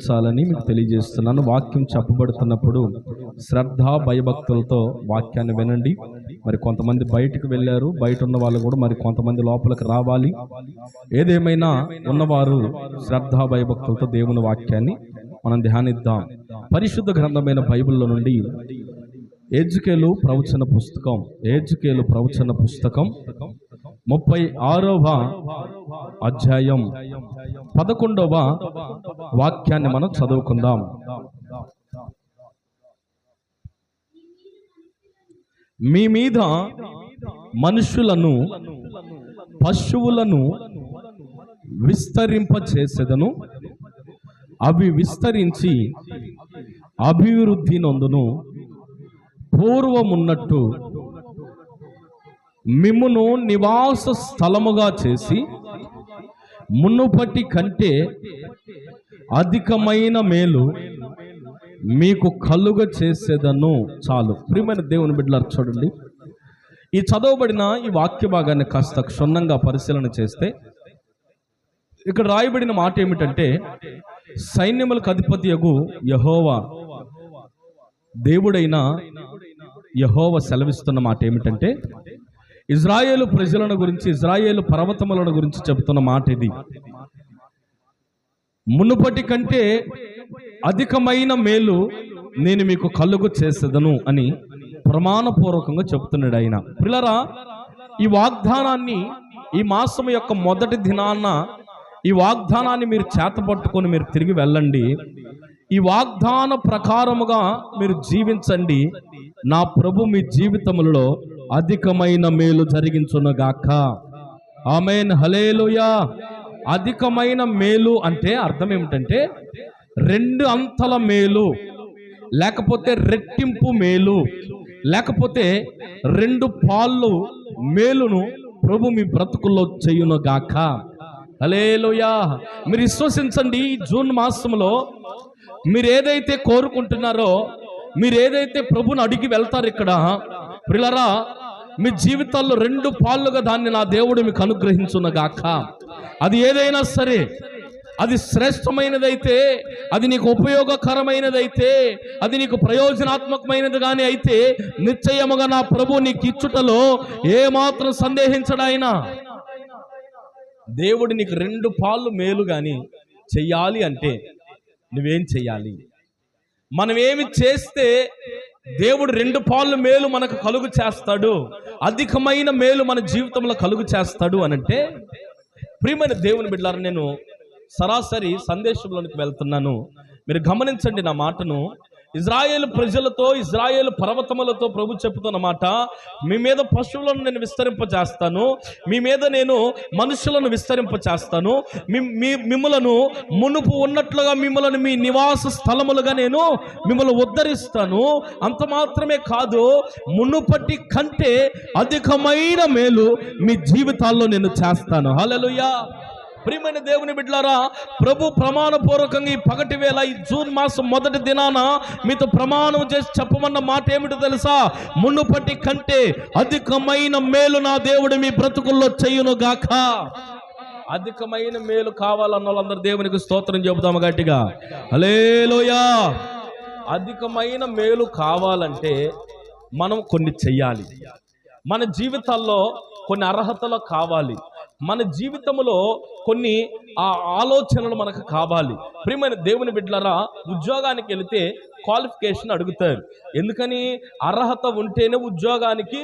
గ్రహించాలని మీకు తెలియజేస్తున్నాను. వాక్యం చెప్పబడుతున్నప్పుడు శ్రద్ధ భయభక్తులతో వాక్యాన్ని వినండి. మరి కొంతమంది బయటకు వెళ్ళారు, బయట ఉన్న వాళ్ళు కూడా మరి కొంతమంది లోపలికి రావాలి. ఏదేమైనా ఉన్నవారు శ్రద్ధ భయభక్తులతో దేవుని వాక్యాన్ని మనం ధ్యానిద్దాం. పరిశుద్ధ గ్రంథమైన బైబిల్లో నుండి ఎజ్కేలు ప్రవచన పుస్తకం 36వ అధ్యాయం 11వ వాక్యాన్ని మనం చదువుకుందాం. మీ మీద మనుషులను పశువులను విస్తరింపచేసెదను, అవి విస్తరించి అభివృద్ధి నొందును. పూర్వమున్నట్టు మిమ్మును నివాస స్థలముగా చేసి మునుపటి కంటే అధికమైన మేలు మీకు కలుగ చేసేదను. చాలు. ప్రియమైన దేవుని బిడ్డలారా, చూడండి, ఈ చదవబడిన ఈ వాక్య భాగాన్ని కాస్త క్షుణ్ణంగా పరిశీలన చేస్తే ఇక్కడ రాయబడిన మాట ఏమిటంటే, సైన్యములకు అధిపతియగు యెహోవా, దేవుడైన యెహోవా సెలవిస్తున్న మాట ఏమిటంటే, ఇజ్రాయేలు ప్రజలను గురించి, ఇజ్రాయేలు పర్వతములను గురించి చెబుతున్న మాట ఇది. మునుపటి కంటే అధికమైన మేలు నేను మీకు కలుగు చేసేదను అని ప్రమాణపూర్వకంగా చెప్తున్నాడు ఆయన. ప్రియులారా, ఈ వాగ్దానాన్ని ఈ మాసం యొక్క మొదటి దినాన్న ఈ వాగ్దానాన్ని మీరు చేతపట్టుకొని మీరు తిరిగి వెళ్ళండి. ఈ వాగ్దాన ప్రకారముగా మీరు జీవించండి. నా ప్రభు మీ జీవితములలో అధికమైన మేలు జరిగించునుగాక. ఆమేన్, హల్లెలూయా. అధికమైన మేలు అంటే అర్థం ఏమిటంటే, 2 అంతల మేలు, లేకపోతే రెట్టింపు మేలు, లేకపోతే 2 పాళ్ళు మేలును ప్రభు మీ బ్రతుకుల్లో చేయునుగాక. హల్లెలూయా. మీరు విశ్వసించండి. ఈ జూన్ మాసంలో మీరు ఏదైతే కోరుకుంటున్నారో, మీరు ఏదైతే ప్రభుని అడిగి వెళ్తారు, ఇక్కడ ప్రియులారా, మీ జీవితాల్లో 2 పాళ్ళుగా దాన్ని నా దేవుడు మీకు అనుగ్రహించునుగాక. అది ఏదైనా సరే, అది శ్రేష్టమైనదైతే, అది నీకు ఉపయోగకరమైనదైతే, అది నీకు ప్రయోజనాత్మకమైనది కానీ అయితే నిశ్చయముగా నా ప్రభు నీకు ఇచ్చుటలో ఏమాత్రం సందేహించడాయన. దేవుడు నీకు 2 పాళ్ళు మేలు కానీ చెయ్యాలి అంటే నువ్వేం చెయ్యాలి? మనం ఏమి చేస్తే దేవుడు 2 పాళ్ళు మేలు మనకు కలుగు చేస్తాడు, అధికమైన మేలు మన జీవితంలో కలుగు చేస్తాడు అనంటే, ప్రియమైన దేవుని బిడ్డలారా, నేను సరాసరి సందేశంలోనికి వెళ్తున్నాను. మీరు గమనించండి నా మాటను. ఇజ్రాయేలు ప్రజలతో, ఇజ్రాయేలు పర్వతములతో ప్రభు చెప్తున్న మాట, మీ మీద పశువులను నేను విస్తరింపజేస్తాను, మీ మీద నేను మనుషులను విస్తరింపచేస్తాను, మిమ్మలను మునుపు ఉన్నట్లుగా మిమ్మల్ని మీ నివాస స్థలములుగా నేను మిమ్మల్ని ఉద్ధరిస్తాను. అంత మాత్రమే కాదు, మునుపటి కంటే అధికమైన మేలు మీ జీవితాల్లో నేను చేస్తాను. హల్లెలూయా. ప్రియమైన దేవుని బిడ్డలారా, ప్రభు ప్రమాణపూర్వకంగా ఈ పగటి వేళ, ఈ జూన్ మాసం మొదటి దినాన మీతో ప్రమాణం చేసి చెప్పమన్న మాట ఏమిటో తెలుసా? మునుపటి కంటే అధికమైన మేలు నా దేవుడు మీ బ్రతుకుల్లో చేయునుగాక. అధికమైన మేలు కావాలన్న వాళ్ళందరూ దేవునికి స్తోత్రం చెబుదాము గట్టిగా. హల్లెలూయా. అధికమైన మేలు కావాలంటే మనం కొన్ని చెయ్యాలి. మన జీవితాల్లో కొన్ని అర్హతలు కావాలి. మన జీవితంలో కొన్ని ఆలోచనలు మనకు కావాలి. ప్రియమైన దేవుని బిడ్డలారా, ఉద్యోగానికి వెళితే క్వాలిఫికేషన్ అడుగుతారు. ఎందుకని? అర్హత ఉంటేనే ఉద్యోగానికి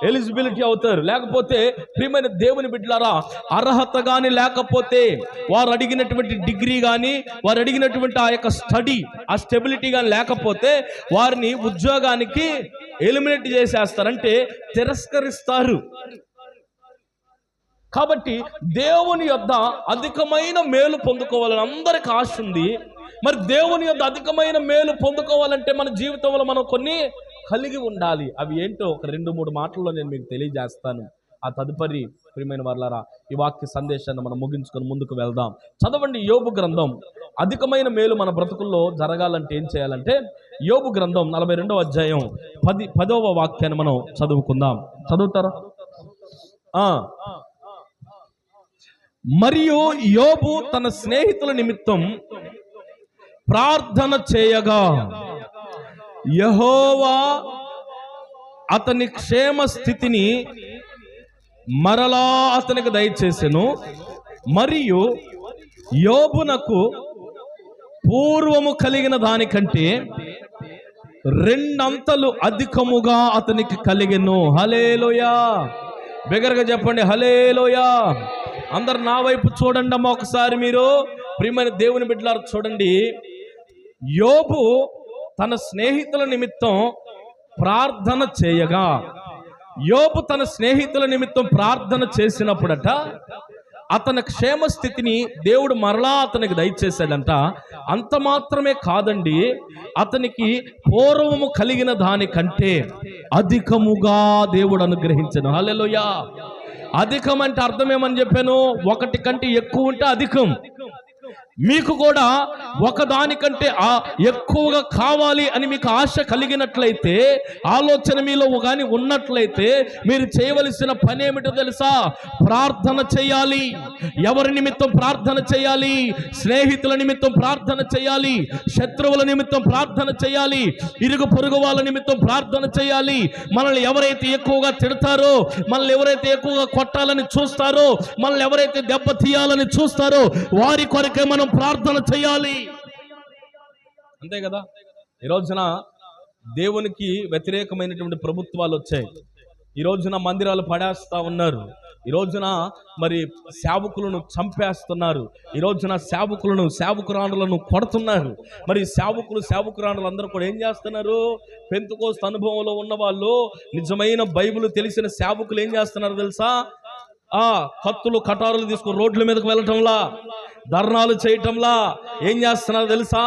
ఎలిజిబిలిటీ అవుతారు. లేకపోతే ప్రియమైన దేవుని బిడ్డలారా, అర్హత కానీ లేకపోతే, వారు అడిగినటువంటి డిగ్రీ కానీ, వారు అడిగినటువంటి ఆ యొక్క స్టడీ, ఆ స్టెబిలిటీ కానీ లేకపోతే వారిని ఉద్యోగానికి ఎలిమినేట్ చేసేస్తారంటే తిరస్కరిస్తారు. కాబట్టి దేవుని యొద్ద అధికమైన మేలు పొందుకోవాలని అందరికి ఆశ ఉంది. మరి దేవుని యొద్ద అధికమైన మేలు పొందుకోవాలంటే మన జీవితంలో మనం కొన్ని కలిగి ఉండాలి. అవి ఏంటో ఒక 2-3 మాటల్లో నేను మీకు తెలియజేస్తాను. ఆ తదుపరి ప్రియమైన వారలారా, ఈ వాక్య సందేశాన్ని మనం ముగించుకొని ముందుకు వెళ్దాం. చదవండి యోబు గ్రంథం. అధికమైన మేలు మన బ్రతుకుల్లో జరగాలంటే ఏం చేయాలంటే, యోబు గ్రంథం 42వ అధ్యాయం 10వ వాక్యాన్ని మనం చదువుకుందాం. చదువుతారా? మరియు యోబు తన స్నేహితుల నిమిత్తం ప్రార్థన చేయగా యెహోవా అతని క్షేమ స్థితిని మరలా అతనికి దయచేసెను. మరియు యోబునకు పూర్వము కలిగిన దానికంటే 2 అంతలు అధికముగా అతనికి కలిగెను. హల్లెలూయా. బిగ్గరగా చెప్పండి హల్లెలూయా. అందరు నా వైపు చూడండి అమ్మా ఒకసారి. మీరు ప్రియమైన దేవుని బిడ్డలారా చూడండి. యోబు తన స్నేహితుల నిమిత్తం ప్రార్థన చేయగా, యోబు తన స్నేహితుల నిమిత్తం ప్రార్థన చేసినప్పుడట అతని క్షేమ స్థితిని దేవుడు మరలా అతనికి దయచేశాడంట. అంత మాత్రమే కాదండి, అతనికి పూర్వము కలిగిన దానికంటే అధికముగా దేవుడు అనుగ్రహించెను. హల్లెలూయా. అధికం అంటే అర్థం ఏమని చెప్పాను? ఒకటి కంటే ఎక్కువ ఉంటే అధికం. మీకు కూడా ఒకదానికంటే ఎక్కువగా కావాలి అని మీకు ఆశ కలిగినట్లయితే, ఆలోచన మీలో కానీ ఉన్నట్లయితే, మీరు చేయవలసిన పని ఏమిటో తెలుసా? ప్రార్థన చేయాలి. ఎవరి నిమిత్తం ప్రార్థన చేయాలి? స్నేహితుల నిమిత్తం ప్రార్థన చేయాలి, శత్రువుల నిమిత్తం ప్రార్థన చేయాలి, ఇరుగు పొరుగు వాళ్ళ నిమిత్తం ప్రార్థన చేయాలి. మనల్ని ఎవరైతే ఎక్కువగా తిడతారో, మనల్ని ఎవరైతే ఎక్కువగా కొట్టాలని చూస్తారో, మనల్ని ఎవరైతే దెబ్బ తీయాలని చూస్తారో వారి కొరకే మనం ప్రార్థన చేయాలి. అంతే కదా. ఈ రోజున దేవునికి వ్యతిరేకమైనటువంటి ప్రభుత్వాలు వచ్చాయి. ఈ రోజున మందిరాలు పడేస్తా ఉన్నారు. ఈ రోజున మరి సేవకులను చంపేస్తున్నారు. ఈ రోజున సేవకురాండ్రులను కొడుతున్నారు. మరి సేవకురాండ్రులు అందరూ కూడా ఏం చేస్తున్నారు? పెంతెకోస్తు అనుభవంలో ఉన్న వాళ్ళు, నిజమైన బైబిల్ తెలిసిన సేవకులు ఏం చేస్తున్నారు తెలుసా? కత్తులు కటారులు తీసుకుని రోడ్ల మీదకి వెళ్ళటంలా, ధర్నాలు చేయటంలా ఏం చేస్తున్నారు తెలుసా?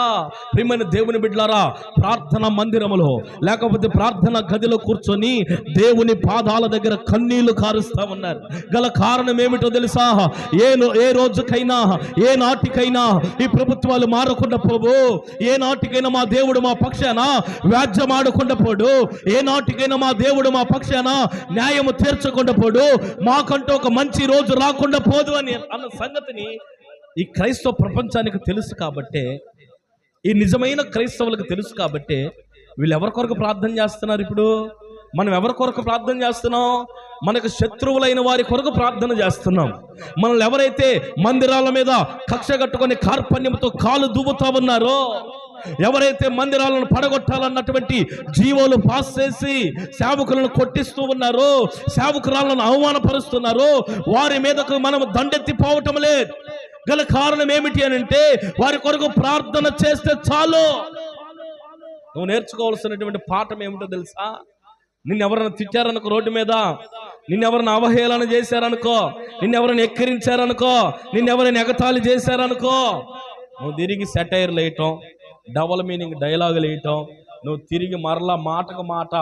ప్రియమైన దేవుని బిడ్డలారా, ప్రార్థన మందిరములో లేకపోతే ప్రార్థన గదిలో కూర్చొని దేవుని పాదాల దగ్గర కన్నీళ్లు కారుస్తా ఉన్నారు. గల కారణం ఏమిటో తెలుసా? ఏ రోజుకైనా ఏ నాటికైనా ఈ ప్రభుత్వాలు మారకుండా పోవు. ఏ నాటికైనా మా దేవుడు మా పక్షాన వ్యాజ్యం ఆడకుండా పోడు. ఏ నాటికైనా మా దేవుడు మా పక్షాన న్యాయము తీర్చకుండా పోడు. మాకంటూ ఒక మంచి రోజు రాకుండా పోదు అని అన్న సంగతిని ఈ క్రైస్తవ ప్రపంచానికి తెలుసు. కాబట్టే, ఈ నిజమైన క్రైస్తవులకు తెలుసు. కాబట్టే వీళ్ళు ఎవరి కొరకు ప్రార్థన చేస్తున్నారు? ఇప్పుడు మనం ఎవరి కొరకు ప్రార్థన చేస్తున్నాం? మనకు శత్రువులైన వారి కొరకు ప్రార్థన చేస్తున్నాం. మనల్ని ఎవరైతే మందిరాల మీద కక్ష కట్టుకొని కార్పణ్యంతో కాలు దువ్వుతా ఉన్నారో, ఎవరైతే మందిరాలను పడగొట్టాలన్నటువంటి జీవోలు పాస్ చేసి సేవకులను కొట్టిస్తూ ఉన్నారో, సేవకురాలను అవమానపరుస్తున్నారో, వారి మీదకు మనం దండెత్తి పోవటం లేదు. గల కారణం ఏమిటి అని అంటే, వారి కొరకు ప్రార్థన చేస్తే చాలు. నువ్వు నేర్చుకోవాల్సినటువంటి పాఠం ఏమిటో తెలుసా? నిన్నెవరైనా తిట్టారనుకో, రోడ్డు మీద నిన్నెవరైనా అవహేళన చేశారనుకో, నిన్నెవరైనా ఎక్కిరించారనుకో, నిన్నెవరైనా ఎగతాళి చేశారనుకో, నువ్వు తిరిగి సెటైర్లు వేయటం, డబల్ మీనింగ్ డైలాగులు వేయటం, నువ్వు తిరిగి మరలా మాటకు మాట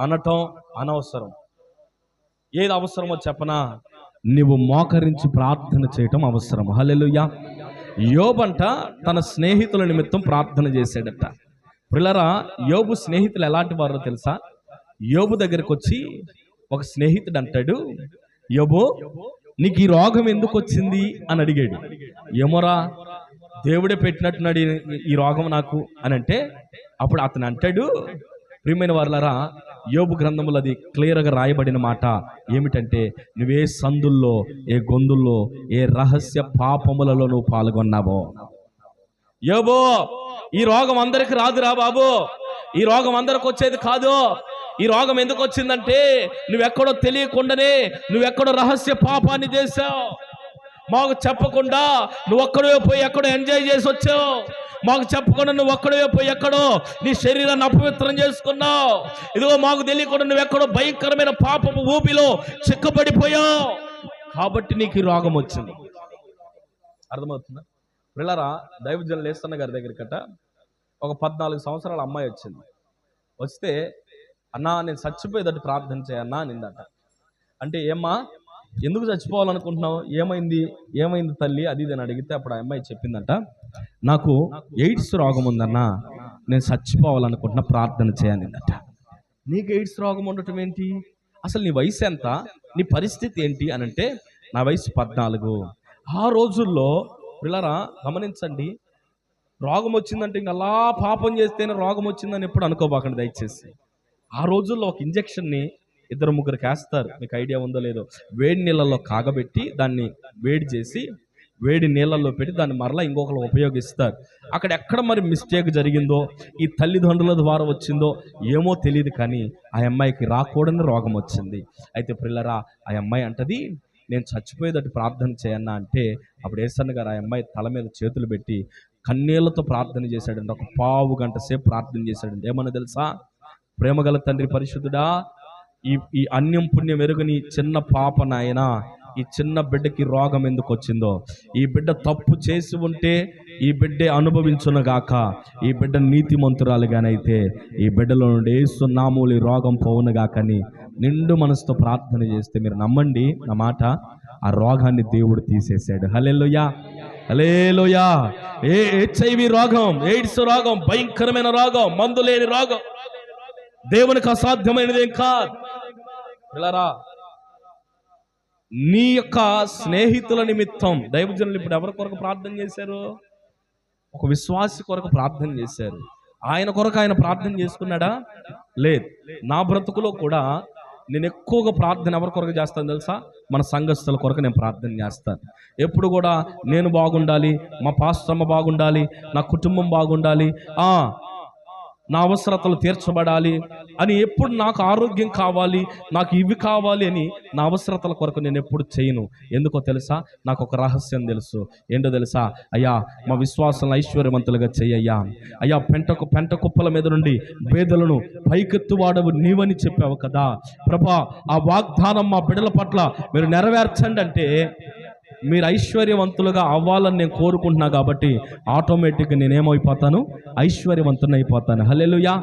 అనటం అనవసరం. ఏది అవసరమో చెప్పనా? నువ్వు మోకరించి ప్రార్థన చేయటం అవసరం. హల్లెలూయా. యోబంట తన స్నేహితుల నిమిత్తం ప్రార్థన చేశాడట. ప్రియులారా, యోబు స్నేహితులు ఎలాంటి వారో తెలుసా? యోబు దగ్గరికి వచ్చి ఒక స్నేహితుడు అంటాడు, యోబు నీకు ఈ రోగం ఎందుకు వచ్చింది అని అడిగాడు. ఏమోరా, దేవుడే పెట్టినట్టున్నాడు ఈ రోగం నాకు అని అంటే, అప్పుడు అతను అంటాడు, ప్రియమైన వారలారా, యోబు గ్రంథములో అది క్లియర్గా రాయబడిన మాట ఏమిటంటే, నువ్వే సందుల్లో, ఏ గొంతుల్లో, ఏ రహస్య పాపములలో నువ్వు పాల్గొన్నావో. యోబు, ఈ రోగం అందరికి రాదురా బాబు, ఈ రోగం అందరికి వచ్చేది కాదు. ఈ రోగం ఎందుకు వచ్చిందంటే, నువ్వెక్కడో తెలియకుండానే నువ్వెక్కడో రహస్య పాపాన్ని చేశావు. మాకు చెప్పకుండా నువ్వు ఒక్కడే పోయి ఎక్కడో ఎంజాయ్ చేసి వచ్చావు. మాకు చెప్పకుండా నువ్వు ఒక్కడే పోయి ఎక్కడో నీ శరీరాన్ని అపవిత్రం చేసుకున్నావు. ఇదిగో మాకు తెలియకుండా నువ్వు ఎక్కడో భయంకరమైన పాపము ఊపిలో చిక్కబడిపోయావు. కాబట్టి నీకు ఈ రోగం వచ్చింది. అర్థమవుతుందా? పిల్లరా, దైవజనులు లేస్తన్న గారి దగ్గరికట ఒక 14 సంవత్సరాల అమ్మాయి వచ్చింది. వస్తే, అన్నా నేను చచ్చిపోయేదట్టు ప్రార్థన చేయన్నా నిందట. అంటే ఏమ్మా, ఎందుకు చచ్చిపోవాలనుకుంటున్నావు? ఏమైంది తల్లి అది ఇది అని అడిగితే, అప్పుడు ఆ అమ్మాయి చెప్పిందంట, నాకు ఎయిడ్స్ రోగం ఉందన్నా, నేను చచ్చిపోవాలనుకుంటున్నా, ప్రార్థన చేయనిందట. నీకు ఎయిడ్స్ రోగం ఉండటం ఏంటి? అసలు నీ వయసు ఎంత? నీ పరిస్థితి ఏంటి అని అంటే, నా వయసు 14. ఆ రోజుల్లో పిల్లరా గమనించండి, రోగం వచ్చిందంటే ఇంక అలా పాపం చేస్తేనే రోగం వచ్చిందని ఎప్పుడు అనుకోబాకండి దయచేసి. ఆ రోజుల్లో ఒక ఇంజెక్షన్ని 2-3 వేస్తారు, మీకు ఐడియా ఉందో లేదో. వేడి నీళ్ళల్లో కాగబెట్టి దాన్ని వేడి చేసి వేడి నీళ్ళల్లో పెట్టి దాన్ని మరలా ఇంకొకరు ఉపయోగిస్తారు. అక్కడ ఎక్కడ మరి మిస్టేక్ జరిగిందో, ఈ తల్లిదండ్రుల ద్వారా వచ్చిందో ఏమో తెలియదు, కానీ ఆ అమ్మాయికి రాకూడని రోగం వచ్చింది. అయితే పిల్లరా, ఆ అమ్మాయి అంటది, నేను చచ్చిపోయేటట్టు ప్రార్థన చేయన్నా అంటే అప్పుడు యేసన్న గారు ఆ అమ్మాయి తల మీద చేతులు పెట్టి కన్నీళ్లతో ప్రార్థన చేశాడండి. ఒక పావు గంట సేపు ప్రార్థన చేశాడండి. ఏమన్నా తెలుసా? ప్రేమగల తండ్రి పరిశుద్ధుడా, ఈ అన్యం పుణ్యం ఎరుగని చిన్న పాప నాయన, ఈ చిన్న బిడ్డకి రోగం ఎందుకు వచ్చిందో, ఈ బిడ్డ తప్పు చేసి ఉంటే ఈ బిడ్డే అనుభవించునుగాక, ఈ బిడ్డ నీతిమంతురాలుగానైతే ఈ బిడ్డలో నుండి యేసు నామములో రోగం పోవునుగాకని నిండు మనసుతో ప్రార్థన చేస్తే మీరు నమ్మండి నా మాట, ఆ రోగాన్ని దేవుడు తీసేశాడు. హల్లెలూయా, హల్లెలూయా. హెచ్ఐవి రోగం, ఎయిడ్స్ రోగం, భయంకరమైన రోగం, మందు లేని రోగం, దేవునికి అసాధ్యమైనదేం కాదు. పిల్లరా, నీ యొక్క స్నేహితుల నిమిత్తం దైవజనులు ఇప్పుడు ఎవరి కొరకు ప్రార్థన చేశారు? ఒక విశ్వాసి కొరకు ప్రార్థన చేశారు. ఆయన కొరకు ఆయన ప్రార్థన చేసుకున్నాడా? లేదు. నా బ్రతుకులో కూడా నేను ఎక్కువగా ప్రార్థన ఎవరి కొరకు చేస్తాను తెలుసా? మన సంఘస్థుల కొరకు నేను ప్రార్థన చేస్తాను. ఎప్పుడు కూడా నేను బాగుండాలి, మా పాస్టమ్మ బాగుండాలి, నా కుటుంబం బాగుండాలి, నా అవసరతలు తీర్చబడాలి అని, ఎప్పుడు నాకు ఆరోగ్యం కావాలి, నాకు ఇవి కావాలి అని నా అవసరతల కొరకు నేను ఎప్పుడు చేయను. ఎందుకో తెలుసా? నాకు ఒక రహస్యం తెలుసు. ఏంటో తెలుసా? అయ్యా, మా విశ్వాసాలను ఐశ్వర్యవంతులుగా చెయ్యయ్యా. అయ్యా, పెంట కుప్పల మీద నుండి పేదలను పైకెత్తువాడవు నీవని చెప్పావు కదా ప్రభా, ఆ వాగ్దానం మా బిడ్డల పట్ల మీరు నెరవేర్చండి అంటే, మీరు ఐశ్వర్యవంతులుగా అవ్వాలని నేను కోరుకుంటున్నా కాబట్టి ఆటోమేటిక్గా నేనేమైపోతాను? ఐశ్వర్యవంతుని అయిపోతాను. హల్లెలూయా.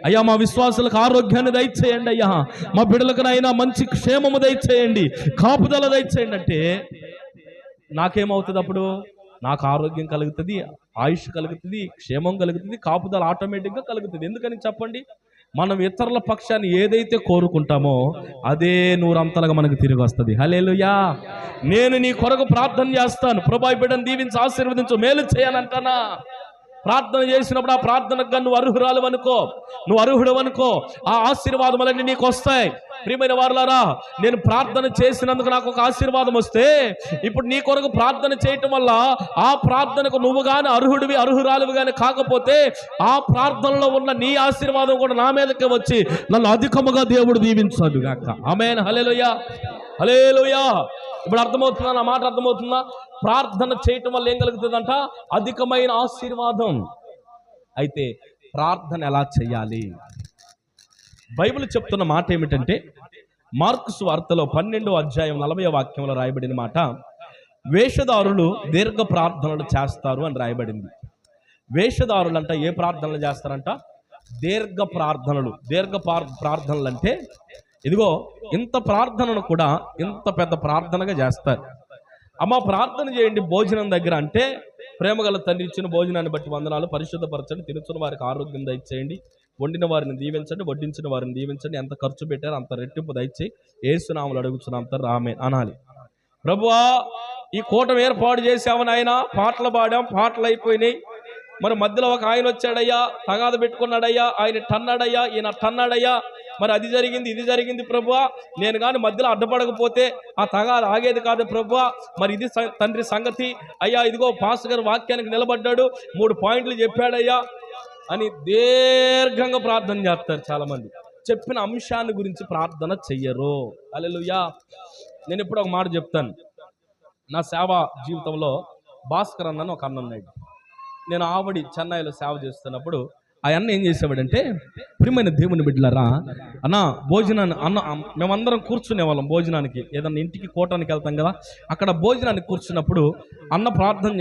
అయ్యా, మా విశ్వాసులకు ఆరోగ్యాన్ని దయచేయండి అయ్యా, మా బిడ్డలకునైనా మంచి క్షేమము దయచేయండి, కాపుదల దయచేయండి అంటే నాకేమవుతుంది? అప్పుడు నాకు ఆరోగ్యం కలుగుతుంది, ఆయుష్ కలుగుతుంది, క్షేమం కలుగుతుంది, కాపుదల ఆటోమేటిక్గా కలుగుతుంది. ఎందుకని చెప్పండి? మనం ఇతరుల పక్షాన్ని ఏదైతే కోరుకుంటామో అదే నూరంతలుగా మనకు తిరిగి వస్తుంది. హల్లెలూయా. నేను నీ కొరకు ప్రార్థన చేస్తాను, ప్రభా ఈ బిడ్డను దీవించి ఆశీర్వదించు, మేలు చేయాలంటానా? ప్రార్థన చేసినప్పుడు ఆ ప్రార్థనకు నువ్వు అర్హురాలు అనుకో, నువ్వు అర్హుడు అనుకో, ఆ ఆశీర్వాదములన్నీ నీకు వస్తాయి. ప్రియమైన వారులారా, నేను ప్రార్థన చేసినందుకు నాకు ఒక ఆశీర్వాదం వస్తే, ఇప్పుడు నీ కొరకు ప్రార్థన చేయటం వల్ల ఆ ప్రార్థనకు నువ్వు కానీ అర్హుడివి అర్హురాలువి కానీ కాకపోతే ఆ ప్రార్థనలో ఉన్న నీ ఆశీర్వాదం కూడా నా మీదకి వచ్చి నన్ను అధికముగా దేవుడు దీవించాడు గాక. ఆమేన్. హల్లెలూయా, హల్లెలూయా. ఇప్పుడు అర్థమవుతుందా? నా మాట అర్థమవుతుందా? ప్రార్థన చేయటం వల్ల ఏం కలుగుతుందంట? అధికమైన ఆశీర్వాదం. అయితే ప్రార్థన ఎలా చేయాలి? బైబిల్ చెప్తున్న మాట ఏమిటంటే, మార్కు సువార్తలో 12వ అధ్యాయం 40వ వాక్యంలో రాయబడిన మాట, వేషధారులు దీర్ఘ ప్రార్థనలు చేస్తారు అని రాయబడింది. వేషధారులు అంట ఏ ప్రార్థనలు చేస్తారంట? దీర్ఘ ప్రార్థనలు. ప్రార్థనలు అంటే ఇదిగో ఇంత ప్రార్థనను కూడా ఇంత పెద్ద ప్రార్థనగా చేస్తారు. అమ్మ ప్రార్థన చేయండి భోజనం దగ్గర అంటే, ప్రేమగల తండ్రి ఇచ్చిన భోజనాన్ని బట్టి వందనాలు, పరిశుద్ధపరచండి, తినుచున్న వారికి ఆరోగ్యం దయచేయండి, వండిన వారిని దీవించండి, వడ్డించిన వారిని దీవించండి, ఎంత ఖర్చు పెట్టారో అంత రెట్టింపు దయచేయి, యేసు నామములో అడుగుచున్నాం తండ్రి, ఆమేన్ అనాలి. ప్రభువా, ఈ కూటమి ఏర్పాటు చేసామని ఆయన పాటలు పాడాం, పాటలు అయిపోయినాయి. మరి మధ్యలో ఒక ఆయన వచ్చాడయ్యా, తగాద పెట్టుకున్నాడయ్యా, ఆయన టన్నాడయ్యా, ఈయన టన్నాడయ్యా, మరి అది జరిగింది ఇది జరిగింది ప్రభువా, నేను కానీ మధ్యలో అడ్డపడకపోతే ఆ తగాద ఆగేది కాదు ప్రభువా, మరి ఇది తండ్రి సంగతి అయ్యా, ఇదిగో పాస్టర్ గారు వాక్యానికి నిలబడ్డాడు, 3 పాయింట్లు చెప్పాడయ్యా అని దీర్ఘంగా ప్రార్థన చేస్తారు చాలామంది. చెప్పిన అంశాన్ని గురించి ప్రార్థన చెయ్యరు. హల్లెలూయా. నేను ఇప్పుడు ఒక మాట చెప్తాను. నా సేవా జీవితంలో భాస్కర్ అన్న ఒక అన్న ఉన్నాడు. నేను ఆవిడ చెన్నైలో సేవ చేస్తున్నప్పుడు ఆ అన్న ఏం చేసేవాడంటే, ప్రియమైన దేవుని బిడ్డలారా, అన్న భోజనాన్ని అన్న మేమందరం కూర్చునే వాళ్ళం భోజనానికి, ఏదన్నా ఇంటికి కూటానికి వెళ్తాం కదా, అక్కడ భోజనానికి కూర్చున్నప్పుడు అన్న ప్రార్థన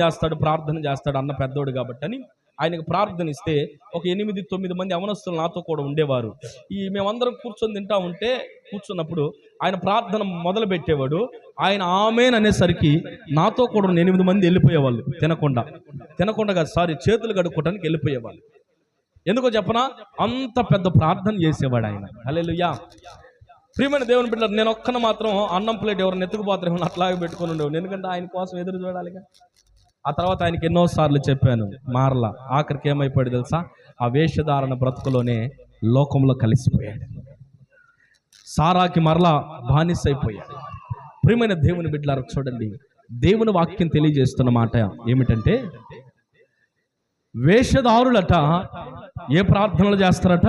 చేస్తాడు, అన్న పెద్దోడు కాబట్టి అని ఆయనకు ప్రార్థన ఇస్తే ఒక 8-9 మంది అవనస్తులు నాతో కూడా ఉండేవారు. మేమందరం కూర్చొని తింటా ఉంటే కూర్చున్నప్పుడు ఆయన ప్రార్థన మొదలు పెట్టేవాడు. ఆయన ఆమేన్ అనేసరికి నాతో కూడా 8 మంది వెళ్ళిపోయేవాళ్ళు, తినకుండా కాదు, చేతులు కడుక్కోవడానికి వెళ్ళిపోయేవాళ్ళు. ఎందుకో చెప్పనా? అంత పెద్ద ప్రార్థన చేసేవాడు ఆయన. హల్లెలూయా. ప్రియమైన దేవుని బిడ్డలారా, నేను ఒక్కన మాత్రం అన్నం ప్లేట్ ఎవరిని ఎత్తుకుపోతారేమో అట్లాగే పెట్టుకుని ఉండేవాడు, ఎందుకంటే ఆయన కోసం ఎదురు చూడాలిగా. ఆ తర్వాత ఆయనకి ఎన్నోసార్లు చెప్పాను, మారలా. ఆఖరికి ఏమైపోయాడు తెలుసా? ఆ వేషధారణ బ్రతుకులోనే లోకంలో కలిసిపోయాడు. సారాకి మరలా బానిసైపోయాడు. ప్రియమైన దేవుని బిడ్డలారా, చూడండి, దేవుని వాక్యం తెలియజేస్తున్న మాట ఏమిటంటే, వేషధారులట ఏ ప్రార్థనలు చేస్తారట?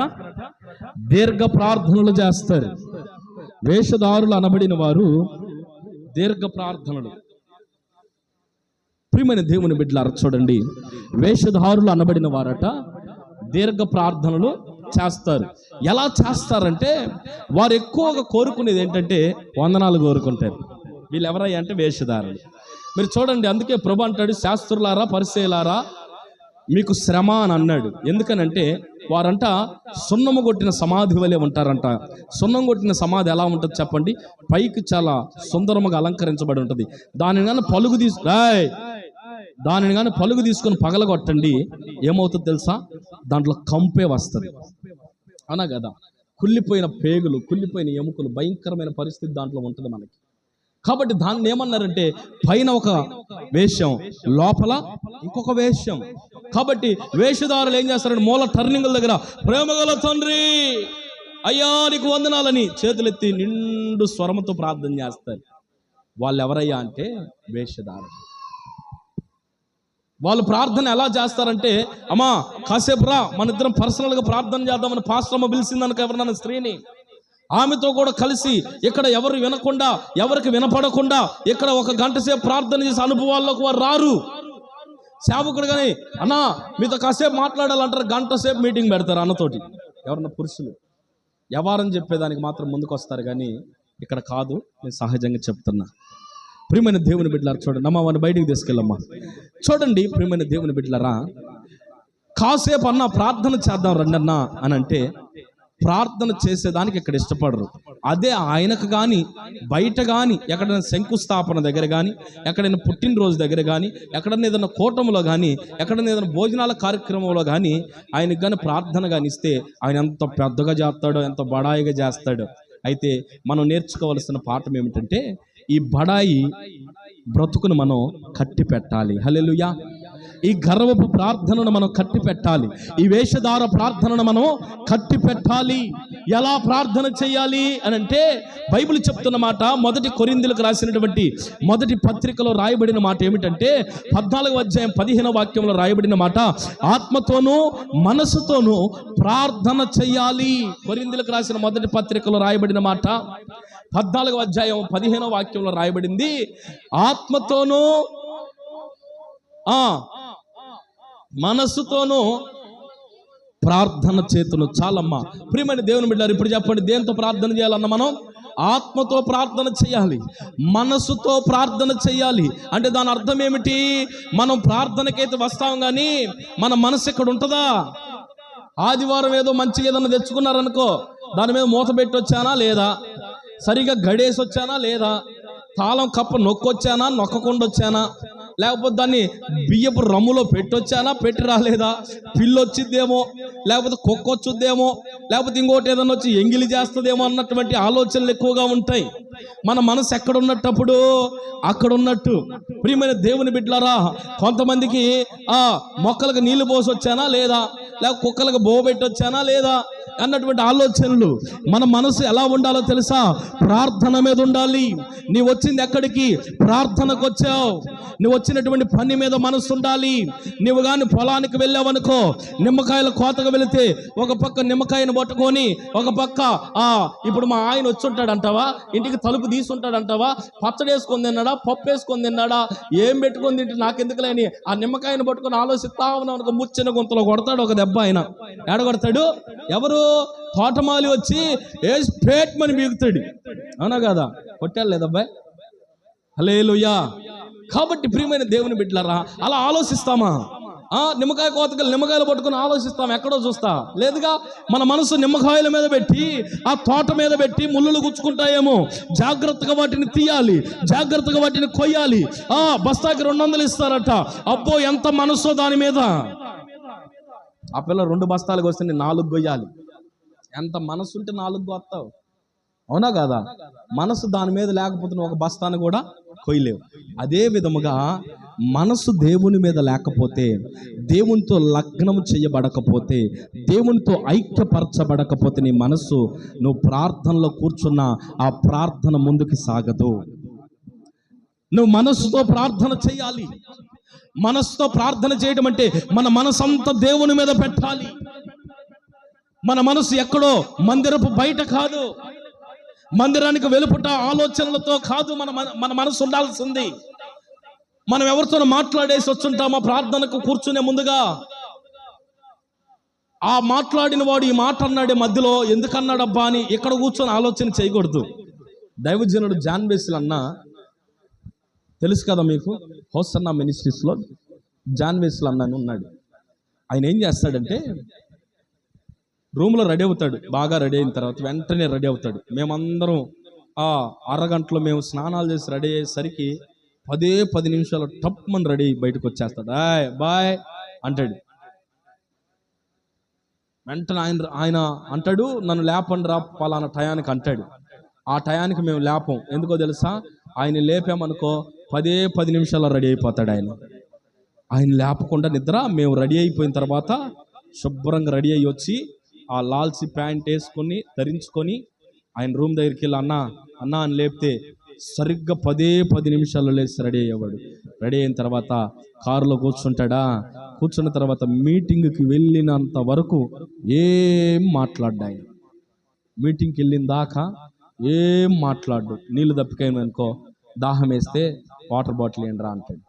దీర్ఘ ప్రార్థనలు చేస్తారు. వేషధారులు అనబడిన వారు దీర్ఘ ప్రార్థనలు. ప్రియమైన దేవుని బిడ్డలారా, చూడండి, వేషధారులు అనబడిన వారట దీర్ఘ ప్రార్థనలు చేస్తారు. ఎలా చేస్తారంటే, వారు ఎక్కువగా కోరుకునేది ఏంటంటే వందనాలు కోరుకుంటారు. వీళ్ళు ఎవరయ్యా అంటే వేషధారులు. మీరు చూడండి, అందుకే ప్రభు అంటాడు, శాస్త్రులారా, పరిసయ్యులారా, మీకు శ్రమ అని అన్నాడు. ఎందుకనంటే వారంట సున్నము కొట్టిన సమాధి వలె ఉంటారంట. సున్నం కొట్టిన సమాధి ఎలా ఉంటుంది చెప్పండి? పైకి చాలా సుందరముగా అలంకరించబడి ఉంటుంది. దానిని కానీ పలుగు తీసుకొని పగలగొట్టండి, ఏమవుతుంది తెలుసా? దాంట్లో కంపే వస్తుంది. అనా కదా, కుళ్ళిపోయిన పేగులు, కుళ్ళిపోయిన ఎముకలు, భయంకరమైన పరిస్థితి దాంట్లో ఉంటుంది మనకి. కాబట్టి దాన్ని ఏమన్నారంటే, పైన ఒక వేషం, లోపల ఇంకొక వేషం. కాబట్టి వేషధారులు ఏం చేస్తారంటే, మూల టర్నింగుల దగ్గర ప్రేమగల తండ్రి అయ్యా నీకు వందనాలని చేతులెత్తి నిండు స్వరముతో ప్రార్థన చేస్తారు. వాళ్ళు ఎవరయ్యా అంటే వేషధారులు. వాళ్ళు ప్రార్థన ఎలా చేస్తారంటే, అమ్మా కాసేపు రా, మన ఇద్దరం పర్సనల్గా ప్రార్థన చేద్దామని పాస్టమ్మ పిలిచిందనుకో ఎవరన్నా స్త్రీని, ఆమెతో కూడా కలిసి ఇక్కడ ఎవరు వినకుండా, ఎవరికి వినపడకుండా ఇక్కడ ఒక గంట సేపు ప్రార్థన చేసే అనుభవాల్లోకి వారు రారు. సేవకుడు కానీ అన్నా మీతో కాసేపు మాట్లాడాలంటారు, గంట సేపు మీటింగ్ పెడతారు అన్నతోటి. ఎవరన్నా పురుషులు వ్యవహారం చెప్పేదానికి మాత్రం ముందుకు వస్తారు, కానీ ఇక్కడ కాదు. నేను సహజంగా చెప్తున్నా. ప్రియమైన దేవుని బిడ్డలారా, చూడండి, అమ్మ వాడిని బయటికి తీసుకెళ్ళమ్మా. చూడండి ప్రియమైన దేవుని బిడ్డలారా, కాసేపు అన్న ప్రార్థన చేద్దాం రండి అన్నా అని అంటే ప్రార్థన చేసేదానికి ఇక్కడ ఇష్టపడరు. అదే ఆయనకు కానీ, బయట కానీ, ఎక్కడైనా శంకుస్థాపన దగ్గర కానీ, ఎక్కడైనా పుట్టినరోజు దగ్గర కానీ, ఎక్కడైనా ఏదైనా కూటములో కానీ, ఎక్కడైనా ఏదైనా భోజనాల కార్యక్రమంలో కానీ ఆయనకు కానీ ప్రార్థన కానీ ఇస్తే ఆయన ఎంత పెద్దగా చేస్తాడో, ఎంత బడాయిగా చేస్తాడో. అయితే మనం నేర్చుకోవాల్సిన పాఠం ఏమిటంటే, ఈ బడాయి బ్రతుకును మనం కట్టి పెట్టాలి. హల్లెలూయా. ఈ గర్వపు ప్రార్థనను మనం కట్టి పెట్టాలి. ఈ వేషధార ప్రార్థనను మనం కట్టి పెట్టాలి. ఎలా ప్రార్థన చేయాలి అని అంటే, బైబిల్ చెప్తున్న మాట, మొదటి కొరింథీయులకు రాసినటువంటి మొదటి పత్రికలో రాయబడిన మాట ఏమిటంటే, 14వ అధ్యాయం 15వ వాక్యంలో రాయబడిన మాట, ఆత్మతోనూ మనసుతోనూ ప్రార్థన చేయాలి. కొరింథీయులకు రాసిన మొదటి పత్రికలో రాయబడిన మాట 14వ అధ్యాయం 15వ వాక్యంలో రాయబడింది, ఆత్మతోనూ మనస్సుతోనూ ప్రార్థన చేతును. చాలమ్మా. ప్రియమైన దేవుని బిడ్డలారా, ఇప్పుడు చెప్పండి, దేంతో ప్రార్థన చేయాలన్న? మనం ఆత్మతో ప్రార్థన చేయాలి, మనస్సుతో ప్రార్థన చేయాలి. అంటే దాని అర్థం ఏమిటి? మనం ప్రార్థనకైతే వస్తాం, కానీ మన మనసు ఎక్కడ ఉంటుందా? ఆదివారం ఏదో మంచిగా ఏదన్నా తెచ్చుకున్నారనుకో, దాని మీద మూత పెట్టి వచ్చానా లేదా, సరిగా గడేసి వచ్చానా లేదా, తాళం కప్ప నొక్కొచ్చానా, నొక్కకుండా వచ్చానా, లేకపోతే దాన్ని బియ్యపు రమ్ములో పెట్టొచ్చానా, పెట్టి రాలేదా, పిల్లి వచ్చిద్దేమో, లేకపోతే కుక్క వచ్చుద్దేమో, లేకపోతే ఇంకోటి ఏదన్నా వచ్చి ఎంగిలి చేస్తుందేమో అన్నటువంటి ఆలోచనలు ఎక్కువగా ఉంటాయి. మన మనసు ఎక్కడ ఉన్నప్పుడు అక్కడ ఉన్నట్టు. ప్రియమైన దేవుని బిడ్డలారా, కొంతమందికి మొక్కలకు నీళ్లు పోసి వచ్చానా లేదా, లేకపోతే కుక్కలకు బోబెట్టి వచ్చానా లేదా అన్నటువంటి ఆలోచనలు. మన మనసు ఎలా ఉండాలో తెలుసా? ప్రార్థన మీద ఉండాలి. నీవు వచ్చింది ఎక్కడికి? ప్రార్థనకు వచ్చావు. నువ్వు వచ్చినటువంటి పని మీద మనసు ఉండాలి. నువ్వు కానీ పొలానికి వెళ్ళావనుకో, నిమ్మకాయల కోతకు వెళితే ఒక పక్క నిమ్మకాయను పట్టుకొని, ఒక పక్క ఇప్పుడు మా ఆయన వచ్చి ఉంటాడు అంటావా, ఇంటికి తలుపు తీసుంటాడు అంటావా, పచ్చడి వేసుకొని తిన్నాడా, పప్పు వేసుకొని తిన్నాడా, ఏం పెట్టుకొని తింటే నాకెందుకులేని ఆ నిమ్మకాయను పట్టుకొని ఆలోచిస్తా ఉన్నావు, ముచ్చిన గుంతలో కొడతాడు ఒక దెబ్బ. ఆయన ఎడగొడతాడు? ఎవరు? తోటమాలి వచ్చి వేసి పేట్మని బీగుతాడు. అవునా కదా? కొట్టాలి లేదబ్బాయి? హల్లెలూయా. కాబట్టి ప్రియమైన దేవుని బిడ్డలారా, అలా ఆలోచిస్తామా? నిమ్మకాయ కోతకలు నిమ్మకాయలు పట్టుకుని ఆలోచిస్తాం, ఎక్కడో చూస్తా లేదుగా. మన మనసు నిమ్మకాయల మీద పెట్టి, ఆ తోట మీద పెట్టి ముళ్ళులు గుచ్చుకుంటాయేమో, జాగ్రత్తగా వాటిని తీయాలి, జాగ్రత్తగా వాటిని కొయ్యాలి. బస్తాకి 200 ఇస్తారట. అబ్బో ఎంత మనసో దాని మీద. ఆ పిల్ల 2 బస్తాలకు వస్తే 4 కొయ్యాలి. ఎంత మనసు ఉంటే 4 కొత్తావు. అవునా కాదా? మనసు దాని మీద లేకపోతే నువ్వు ఒక బస్తాన్ని కూడా కొయ్యలేవు. అదే విధముగా మనసు దేవుని మీద లేకపోతే, దేవునితో లగ్నం చేయబడకపోతే, దేవునితో ఐక్యపరచబడకపోతే నీ మనసు, నువ్వు ప్రార్థనలో కూర్చున్న ఆ ప్రార్థన ముందుకు సాగదు. నువ్వు మనసుతో ప్రార్థన చేయాలి. మనసుతో ప్రార్థన చేయడం అంటే మన మనసంతా దేవుని మీద పెట్టాలి. మన మనసు ఎక్కడో మందిరపు బయట కాదు, మందిరానికి వెలుపుట ఆలోచనలతో కాదు మన మనసు ఉండాల్సింది. మనం ఎవరితో మాట్లాడేసి వచ్చుంటామా ప్రార్థనకు కూర్చునే ముందుగా? ఆ మాట్లాడిన వాడు ఈ మాట అన్నాడే మధ్యలో ఎందుకన్నాడబ్బా అని ఇక్కడ కూర్చొని ఆలోచన చేయకూడదు. దైవజనుడు జాన్ వెస్లీ అన్న తెలుసు కదా మీకు, హోసన్నా మినిస్ట్రీస్లో జాన్ వెస్లీ అన్న ఉన్నాడు. ఆయన ఏం చేస్తాడంటే రూమ్లో రెడీ అవుతాడు. బాగా రెడీ అయిన తర్వాత వెంటనే రెడీ అవుతాడు. మేమందరం ఆ అరగంటలో మేము స్నానాలు చేసి రెడీ అయ్యేసరికి 10 నిమిషాలు టప్మని రెడీ బయటకు వచ్చేస్తాడు. బాయ్ అంటాడు. వెంటనే ఆయన అంటాడు, నన్ను లేపండి రా పలానా టయానికి అంటాడు. ఆ టయానికి మేము లేపం. ఎందుకో తెలుసా? ఆయన లేపామనుకో 10 నిమిషాల్లో రెడీ అయిపోతాడు. ఆయన లేపకుండా నిద్ర. మేము రెడీ అయిపోయిన తర్వాత శుభ్రంగా రెడీ అయ్యి వచ్చి ఆ లాల్చి ప్యాంట్ వేసుకొని ధరించుకొని ఆయన రూమ్ దగ్గరికి వెళ్ళి అన్నా అని లేపితే సరిగ్గా 10 నిమిషాల్లో లేచి రెడీ అయ్యేవాడు. రెడీ అయిన తర్వాత కారులో కూర్చుంటాడా. కూర్చున్న తర్వాత మీటింగ్కి వెళ్ళినంత వరకు ఏం మాట్లాడ్డా. ఆయన మీటింగ్కి వెళ్ళిన దాకా ఏం మాట్లాడు. నీళ్ళు దప్పికాయను అనుకో, దాహం వేస్తే వాటర్ బాటిల్ ఏంట్రా అంటాడు.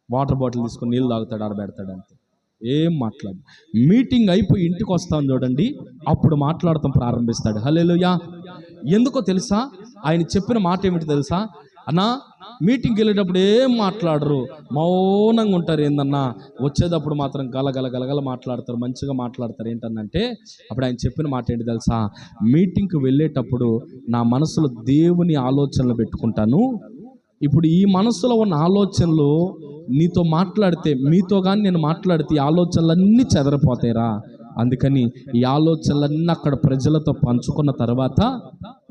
వాటర్ బాటిల్ తీసుకొని నీళ్ళు తాగుతాడు, ఆడబెడతాడు. అంతే, ఏం మాట్లాడు. మీటింగ్ అయిపోయి ఇంటికి వస్తాను చూడండి, అప్పుడు మాట్లాడటం ప్రారంభిస్తాడు. హల్లెలూయా. ఎందుకో తెలుసా? ఆయన చెప్పిన మాట ఏమిటి తెలుసా? అన్నా మీటింగ్కి వెళ్ళేటప్పుడు ఏం మాట్లాడరు, మౌనంగా ఉంటారు. ఏందన్నా వచ్చేటప్పుడు మాత్రం గలగల మాట్లాడతారు, మంచిగా మాట్లాడతారు. ఏంటన్నంటే అప్పుడు ఆయన చెప్పిన మాట ఏంటి తెలుసా? మీటింగ్కి వెళ్ళేటప్పుడు నా మనసులో దేవుని ఆలోచనలు పెట్టుకుంటాను. ఇప్పుడు ఈ మనసులో ఉన్న ఆలోచనలు నీతో మాట్లాడితే, మీతో కానీ నేను మాట్లాడితే ఈ ఆలోచనలన్నీ చెదరిపోతాయిరా. అందుకని ఈ ఆలోచనలన్నీ అక్కడ ప్రజలతో పంచుకున్న తర్వాత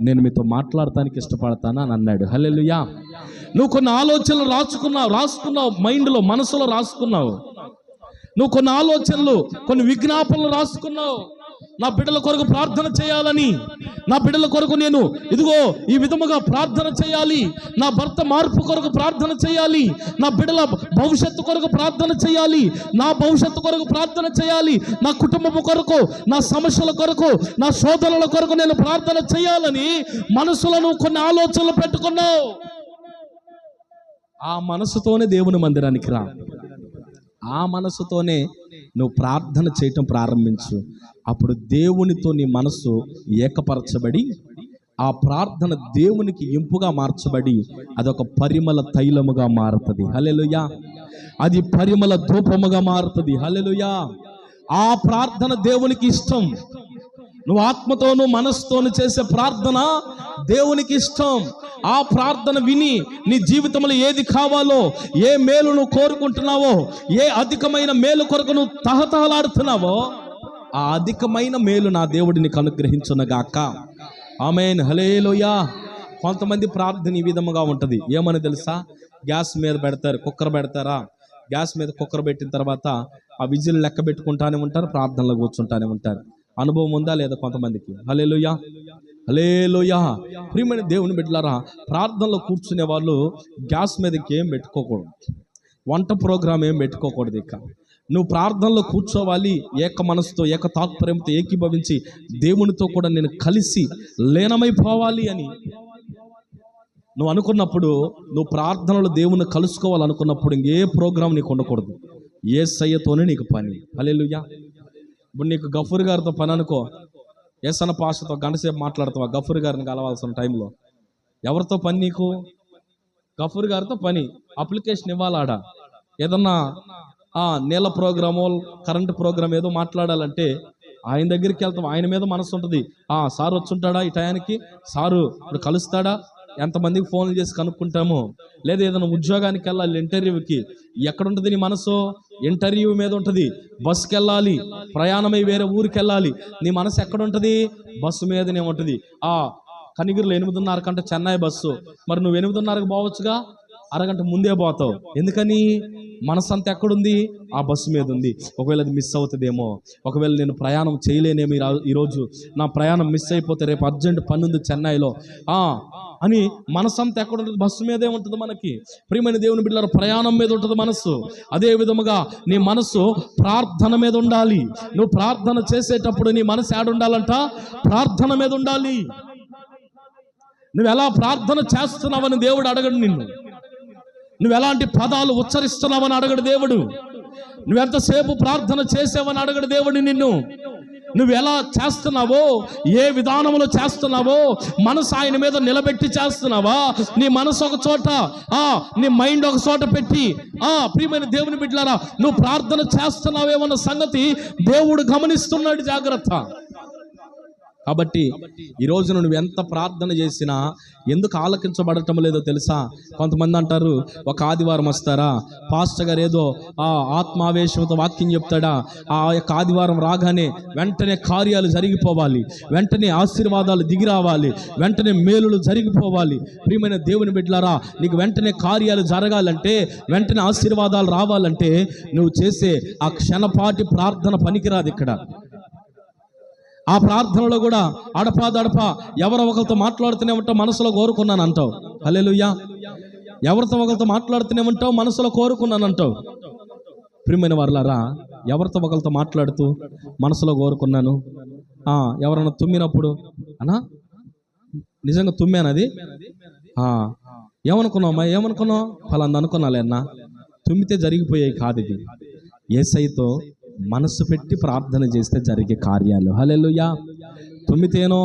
నేను మీతో మాట్లాడటానికి ఇష్టపడతాను అని అన్నాడు. హల్లెలూయా. నువ్వు కొన్ని ఆలోచనలు రాసుకున్నావు మైండ్లో, మనసులో రాసుకున్నావు. నువ్వు కొన్ని ఆలోచనలు, కొన్ని విజ్ఞాపనలు రాసుకున్నావు. నా బిడ్డల కొరకు ప్రార్థన చేయాలని, నా బిడ్డల కొరకు నేను ఇదిగో ఈ విధముగా ప్రార్థన చేయాలి, నా భర్త మార్పు కొరకు ప్రార్థన చేయాలి, నా బిడ్డల భవిష్యత్తు కొరకు ప్రార్థన చేయాలి, నా భవిష్యత్తు కొరకు ప్రార్థన చేయాలి, నా కుటుంబం కొరకు, నా సమస్యల కొరకు, నా సోదరుల కొరకు నేను ప్రార్థన చేయాలని మనసులో నువ్వు కొన్ని ఆలోచనలు పెట్టుకున్నావు. ఆ మనసుతోనే దేవుని మందిరానికి రా. ఆ మనసుతోనే నువ్వు ప్రార్థన చేయటం ప్రారంభించు. అప్పుడు దేవునితో నీ మనసు ఏకపరచబడి ఆ ప్రార్థన దేవునికి ఇంపుగా మార్చబడి అదొక పరిమళ తైలముగా మారుతుంది. హల్లెలూయా. అది పరిమళ ధూపముగా మారుతుంది. హల్లెలూయా. ఆ ప్రార్థన దేవునికి ఇష్టం. నువ్వు ఆత్మతోను మనసుతోను చేసే ప్రార్థన దేవునికి ఇష్టం. ఆ ప్రార్థన విని నీ జీవితంలో ఏది కావాలో, ఏ మేలు నువ్వు కోరుకుంటున్నావో, ఏ అధికమైన మేలు కొరకు నువ్వు తహతహలాడుతున్నావో, ఆ అధికమైన మేలు నా దేవుడు నీకు అనుగ్రహించునుగాక. ఆమేన్. హల్లెలూయా. కొంతమంది ప్రార్థన ఈ విధముగా ఉంటుంది. ఏమని తెలుసా? గ్యాస్ మీద పెడతారు, కుక్కర్ పెడతారా, గ్యాస్ మీద కుక్కర్ పెట్టిన తర్వాత ఆ విజిల్ లెక్క పెట్టుకుంటానే ఉంటారు, ప్రార్థనలో కూర్చుంటానే ఉంటారు. అనుభవం ఉందా లేదా కొంతమందికి? హల్లెలూయా. హల్లెలూయా. ప్రియమైన దేవుని బిడ్డలారా, ప్రార్థనలో కూర్చునే వాళ్ళు గ్యాస్ మీద ఇంకేం పెట్టుకోకూడదు, వంట ప్రోగ్రామ్ ఏం పెట్టుకోకూడదు. ఇక నువ్వు ప్రార్థనలో కూర్చోవాలి, ఏక మనసుతో, ఏక తాత్పర్యంతో ఏకీభవించి దేవునితో కూడా నేను కలిసి లీనమైపోవాలి అని నువ్వు అనుకున్నప్పుడు, నువ్వు ప్రార్థనలో దేవుని కలుసుకోవాలనుకున్నప్పుడు ఇంకే ప్రోగ్రాం నీకు ఉండకూడదు. యేసయ్యతోనే నీకు పని. హల్లెలూయా. ఇప్పుడు నీకు గఫూర్ గారితో పని అనుకో, ఏసన్న పాస్టర్తో గంటసేపు మాట్లాడతావా? గఫూర్ గారిని కలవాల్సిన టైంలో ఎవరితో పని నీకు? గఫూర్ గారితో పని. అప్లికేషన్ ఇవ్వాలాడ. ఏదన్నా నీళ్ళ ప్రోగ్రామో, కరెంటు ప్రోగ్రామ్ ఏదో మాట్లాడాలంటే ఆయన దగ్గరికి వెళ్తాం. ఆయన మీద మనసు ఉంటుంది. సారు వచ్చుంటాడా ఈ టయానికి, సారు ఇప్పుడు కలుస్తాడా, ఎంతమందికి ఫోన్లు చేసి కనుక్కుంటాము. లేదా ఏదైనా ఉద్యోగానికి వెళ్ళాలి, ఇంటర్వ్యూకి, ఎక్కడుంటుంది నీ మనసు? ఇంటర్వ్యూ మీద ఉంటుంది. బస్సుకి వెళ్ళాలి, ప్రయాణమై వేరే ఊరికి వెళ్ళాలి, నీ మనసు ఎక్కడ ఉంటుంది? బస్సు మీదనే ఉంటుంది. కనిగిరిలో 8:30 కంటే చెన్నై బస్సు, మరి నువ్వు 8:30కి పోవచ్చుగా, అరగంట ముందే పోతావు. ఎందుకని? మనసంతా ఎక్కడుంది? ఆ బస్సు మీద ఉంది. ఒకవేళ అది మిస్ అవుతుందేమో, ఒకవేళ నేను ప్రయాణం చేయలేనేమో, ఈరోజు నా ప్రయాణం మిస్ అయిపోతే రేపు అర్జెంట్ పని ఉంది చెన్నైలో అని మనసంతా ఎక్కడ ఉంటుంది? బస్సు మీదే ఉంటుంది మనకి. ప్రియమైన దేవుని బిడ్డలారా, ప్రయాణం మీద ఉంటుంది మనస్సు. అదే విధముగా నీ మనస్సు ప్రార్థన మీద ఉండాలి. నువ్వు ప్రార్థన చేసేటప్పుడు నీ మనసు ఏడ ఉండాలంట? ప్రార్థన మీద ఉండాలి. నువ్వు ఎలా ప్రార్థన చేస్తున్నావని దేవుడు అడగడు నిన్ను. నువ్వు ఎలాంటి పదాలు ఉచ్చరిస్తున్నావని అడగడు దేవుడు. నువ్వెంతసేపు ప్రార్థన చేసావని అడగడు దేవుడు నిన్ను. నువ్వు ఎలా చేస్తున్నావో, ఏ విధానంలో చేస్తున్నావో, మనసు ఆయన మీద నిలబెట్టి చేస్తున్నావా? నీ మనసు ఒక చోట, నీ మైండ్ ఒక చోట పెట్టి, ప్రియమైన దేవుని బిడ్డలారా, నువ్వు ప్రార్థన చేస్తున్నావేమన్న సంగతి దేవుడు గమనిస్తున్నాడు. జాగ్రత్త. కాబట్టి ఈరోజు నువ్వు ఎంత ప్రార్థన చేసినా ఎందుకు ఆలకించబడటం లేదో తెలుసా? కొంతమంది అంటారు, ఒక ఆదివారం వస్తారా, పాస్టర్ గారు ఏదో ఆత్మావేశంతో వాక్యం చెప్తాడా, ఆ యొక్క ఆదివారం రాగానే వెంటనే కార్యాలు జరిగిపోవాలి, వెంటనే ఆశీర్వాదాలు దిగి రావాలి, వెంటనే మేలులు జరిగిపోవాలి. ప్రియమైన దేవుని బిడ్డలారా, నీకు వెంటనే కార్యాలు జరగాలంటే, వెంటనే ఆశీర్వాదాలు రావాలంటే నువ్వు చేసే ఆ క్షణపాటి ప్రార్థన పనికిరాదు. ఇక్కడ ఆ ప్రార్థనలో కూడా అడపా ఎవరో ఒకరితో మాట్లాడుతూనే ఉంటావు, మనసులో కోరుకున్నాను అంటావు. హల్లెలూయా. ఎవరితో ఒకరితో మాట్లాడుతూనే ఉంటావు, మనసులో కోరుకున్నాను అంటావు. ప్రియమైన వారలారా, ఎవరితో ఒకరితో మాట్లాడుతూ మనసులో కోరుకున్నాను, ఎవరన్నా తుమ్మినప్పుడు అన్నా నిజంగా తుమ్మానది, ఏమనుకున్నావు? ఏమనుకున్నావు? ఫలాంది అనుకున్నాలే అన్నా. తుమ్మితే జరిగిపోయాయి కాదు. ఇది యేసయ్యతో మనసు పెట్టి ప్రార్థన చేస్తే జరిగే కార్యాలు. హల్లెలూయా. తుమ్మితేనో,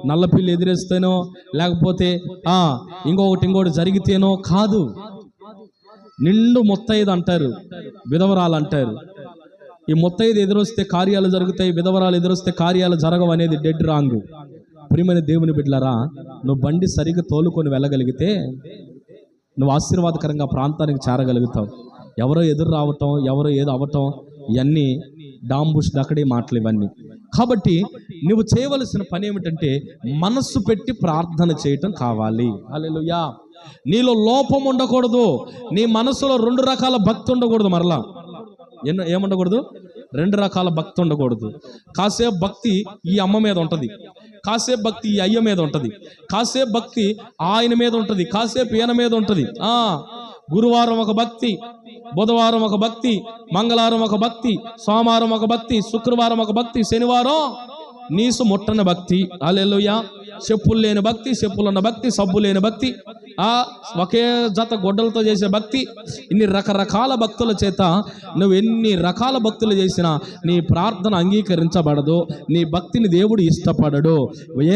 నల్లపిల్లి ఎదిరేస్తేనో, లేకపోతే ఇంకొకటి జరిగితేనో కాదు. నిండు ముత్తైదు అంటారు, విధవరాలు అంటారు. ఈ ముత్తైదు ఎదురొస్తే కార్యాలు జరుగుతాయి, విధవరాలు ఎదురొస్తే కార్యాలు జరగవు అనేది డెడ్ రాంగ్. ప్రియమైన దేవుని బిడ్డలారా, నువ్వు బండి సరిగ్గా తోలుకొని వెళ్ళగలిగితే నువ్వు ఆశీర్వాదకరంగా ప్రాంతానికి చేరగలుగుతావు. ఎవరో ఎదురు రావటం, ఎవరో ఏదో అవ్వటం, ఇవన్నీ డాంబుష్ దక్కడే మాటలు ఇవన్నీ. కాబట్టి నువ్వు చేయవలసిన పని ఏమిటంటే మనస్సు పెట్టి ప్రార్థన చేయటం కావాలి. హల్లెలూయా. నీలో లోపం ఉండకూడదు. నీ మనసులో 2 రకాల భక్తి ఉండకూడదు. మరలా ఏముండకూడదు? 2 రకాల భక్తి ఉండకూడదు. కాసేపు భక్తి ఈ అమ్మ మీద ఉంటుంది, కాసేపు భక్తి ఈ అయ్య మీద ఉంటుంది, కాసేపు భక్తి ఆయన మీద ఉంటుంది, కాసేపు ఈయన మీద ఉంటుంది. గురువారం ఒక భక్తి, బుధవారం ఒక భక్తి, మంగళవారం ఒక భక్తి, సోమవారం ఒక భక్తి, శుక్రవారం ఒక భక్తి, శనివారం నీసు ముట్టని భక్తి. హల్లెలూయా. చెప్పులు లేని భక్తి, చెప్పులున్న భక్తి, సబ్బు లేని భక్తి, ఒకే జత గొడ్డలతో చేసే భక్తి. ఇన్ని రకరకాల భక్తుల చేత నువ్వు ఎన్ని రకాల భక్తులు చేసినా నీ ప్రార్థన అంగీకరించబడదు, నీ భక్తిని దేవుడు ఇష్టపడడు.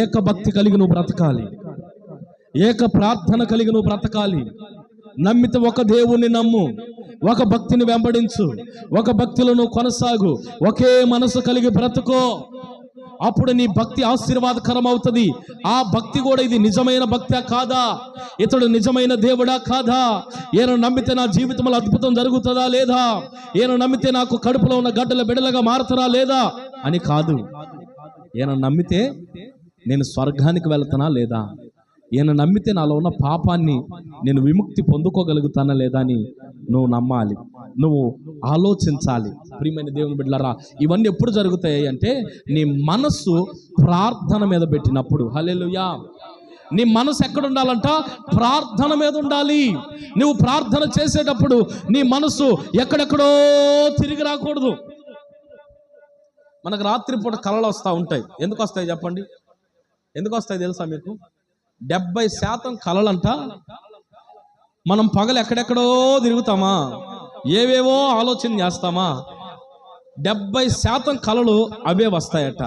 ఏక భక్తి కలిగి నువ్వు బ్రతకాలి, ఏక ప్రార్థన కలిగి నువ్వు బ్రతకాలి. నమ్మితే ఒక దేవుణ్ణి నమ్ము, ఒక భక్తిని వెంబడించు, ఒక భక్తిలో నువ్వు కొనసాగు, ఒకే మనసు కలిగి బ్రతుకో. అప్పుడు నీ భక్తి ఆశీర్వాదకరం అవుతుంది. ఆ భక్తి కూడా ఇది నిజమైన భక్తి కాదా, ఇతడు నిజమైన దేవుడా కాదా, ఈయన నమ్మితే నా జీవితంలో అద్భుతం జరుగుతుందా లేదా, ఈయన నమ్మితే నాకు కడుపులో ఉన్న గడ్డల బిడలగా మారుతారా లేదా అని కాదు. ఈయన నమ్మితే నేను స్వర్గానికి వెళ్తానా లేదా, ఈయన నమ్మితే నాలో ఉన్న పాపాన్ని నేను విముక్తి పొందుకోగలుగుతానా లేదా అని నువ్వు నమ్మాలి, నువ్వు ఆలోచించాలి. ప్రియమైన దేవుని బిడ్డలారా, ఇవన్నీ ఎప్పుడు జరుగుతాయి అంటే నీ మనస్సు ప్రార్థన మీద పెట్టినప్పుడు. హల్లెలూయా. నీ మనసు ఎక్కడ ఉండాలంట? ప్రార్థన మీద ఉండాలి. నువ్వు ప్రార్థన చేసేటప్పుడు నీ మనసు ఎక్కడెక్కడో తిరిగి రాకూడదు. మనకు రాత్రిపూట కలలు వస్తూ ఉంటాయి. ఎందుకు వస్తాయి చెప్పండి? ఎందుకు వస్తాయి తెలుసా మీకు? 70% కలలంట మనం పగలు ఎక్కడెక్కడో తిరుగుతామా, ఏవేవో ఆలోచన చేస్తామా, 70% కలలు అవే వస్తాయట.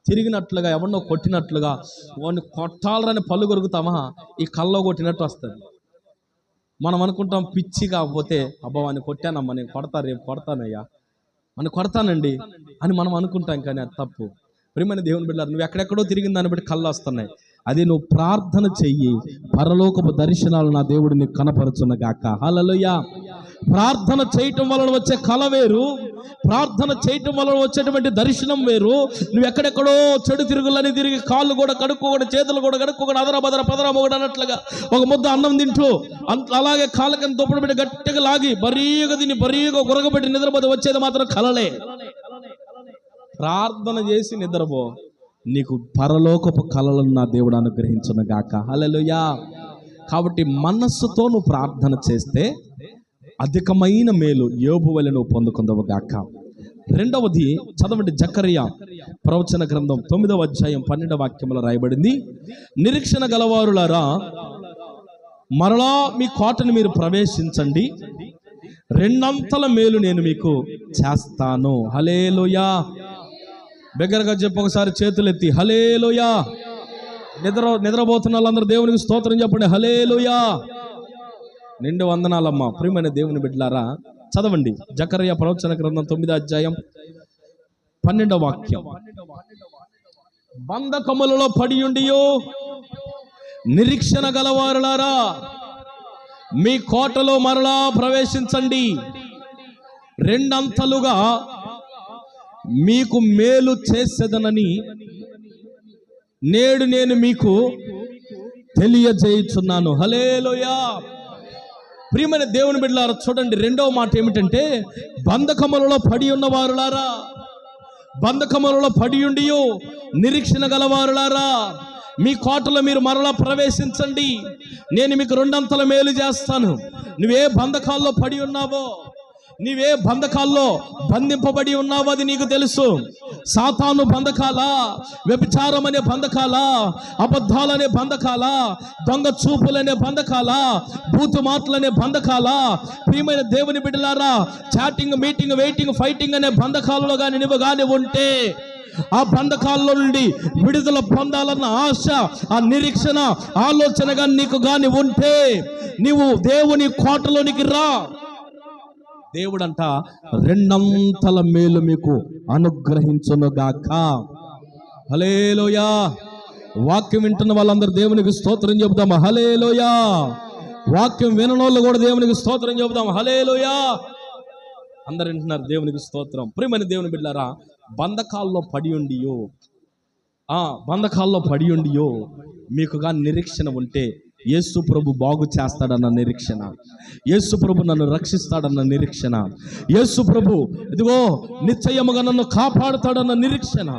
తిరిగినట్లుగా, ఎవరినో కొట్టినట్లుగా, వాడిని కొట్టాలని పళ్ళు కొరుకుతామా, ఈ కల్లో కొట్టినట్టు వస్తుంది. మనం అనుకుంటాం పిచ్చి కాకపోతే, అబ్బా వాడిని కొట్టానమ్మా, నేను రేపు కొడతానయ్యా, మనం కొడతానండి అని మనం అనుకుంటాం. కానీ అది తప్పు. ప్రియమైన దేవుని బిడ్డలారా, నువ్వు ఎక్కడెక్కడో తిరిగిన దాన్ని బట్టి కళ్ళు వస్తున్నాయి. అది నువ్వు ప్రార్థన చెయ్యి, పరలోకపు దర్శనాలు నా దేవుడు నీకు కనపరచును గాక. హల్లెలూయా. ప్రార్థన చేయటం వలన వచ్చే కళ వేరు, ప్రార్థన చేయటం వలన వచ్చేటువంటి దర్శనం వేరు. నువ్వు ఎక్కడెక్కడో చెడు తిరుగులని తిరిగి కాళ్ళు కూడా కడుక్కోకుండా, చేతులు కూడా కడుక్కోకుండా, అదర బదర పదర మొగడు అన్నట్లుగా ఒక ముద్ద అన్నం తింటూ అలాగే కాళ్ళ కింద దుప్పటి పెట్టి గట్టిగా లాగి బరీగా తిని బరీగా గురగబెట్టి నిద్రపోతే వచ్చేది మాత్రం కలలే. ప్రార్థన చేసి నిద్రపో, నీకు పరలోకపు కలలను నా దేవుడు అనుగ్రహించును గాక. హల్లెలూయా. కాబట్టి మనస్సుతో నువ్వు ప్రార్థన చేస్తే అధికమైన మేలు యోబు వలె నువ్వు పొందుకుందవు గాక. రెండవది చదవండి, జకర్యా ప్రవచన గ్రంథం 9వ అధ్యాయం 12వ వాక్యంలో రాయబడింది, నిరీక్షణ గలవారులారా మరలా మీ కోటను మీరు ప్రవేశించండి, రెండంతల మేలు నేను మీకు చేస్తాను. హల్లెలూయా. దగ్గరగా చెప్పు ఒకసారి, చేతులెత్తి హల్లెలూయా. నిద్రపోతున్న వాళ్ళందరూ దేవునికి స్తోత్రం చెప్పండి. హల్లెలూయా. నిండు వందనాలమ్మా. ప్రియమైన దేవుని బిడ్డలారా, చదవండి జకర్యా ప్రవచన గ్రంథం 9వ అధ్యాయం 12వ వాక్యం, బంధకములలో పడి ఉండియో నిరీక్షణ గలవారులారా మీ కోటలో మరలా ప్రవేశించండి, రెండంతలుగా మీకు మేలు చేసేదనని నేడు నేను మీకు తెలియజేయుచున్నాను. హల్లెలూయా. ప్రియమైన దేవుని బిడ్డలారా, చూడండి రెండవ మాట ఏమిటంటే, బంధకములలో పడి ఉన్నవారులారా, బంధకములలో పడి ఉండియో నిరీక్షణ గలవారులారా మీ కోటలో మీరు మరలా ప్రవేశించండి, నేను మీకు రెండంతల మేలు చేస్తాను. నువ్వే బంధకాల్లో పడి ఉన్నావో, నీవే బంధకాల్లో బంధింపబడి ఉన్నావు అది నీకు తెలుసు. సాతాను బంధకాలా, వ్యభిచారం అనే బంధకాలా, అబద్ధాలనే బంధకాలా, దొంగ చూపులనే బంధకాలా, బూతు మాటలనే బంధకాలా, ప్రియమైన దేవుని బిడ్డలారా చాటింగ్, మీటింగ్, వెయిటింగ్, ఫైటింగ్ అనే బంధకాలలో కానీ నువ్వు కానీ ఉంటే, ఆ బంధకాల్లో నుండి విడుదల పొందాలన్న ఆశ, ఆ నిరీక్షణ, ఆలోచనగా నీకు గాని ఉంటే నీవు దేవుని కోటలోనికి రా. దేవుడంట రెండంతల మేలు మీకు అనుగ్రహించునుగాక. హల్లెలూయా. వాక్యం వింటున్న వాళ్ళందరూ దేవునికి స్తోత్రం చెబుదాం. హల్లెలూయా. వాక్యం విననోళ్ళు కూడా దేవునికి స్తోత్రం చెబుదాం. హల్లెలూయా. అందరు వింటున్నారు, దేవునికి స్తోత్రం. ప్రియమైన దేవుని బిడ్డలారా, బంధకాల్లో పడి ఉండియో, బంధకాల్లో పడి ఉండియో మీకు గా నిరీక్షణ ఉంటే, యేసు ప్రభు బాగు చేస్తాడన్న నిరీక్షణ, యేసు ప్రభు నన్ను రక్షిస్తాడన్న నిరీక్షణ, యేసు ప్రభు ఇదిగో నిశ్చయముగా నన్ను కాపాడుతాడన్న నిరీక్షణ,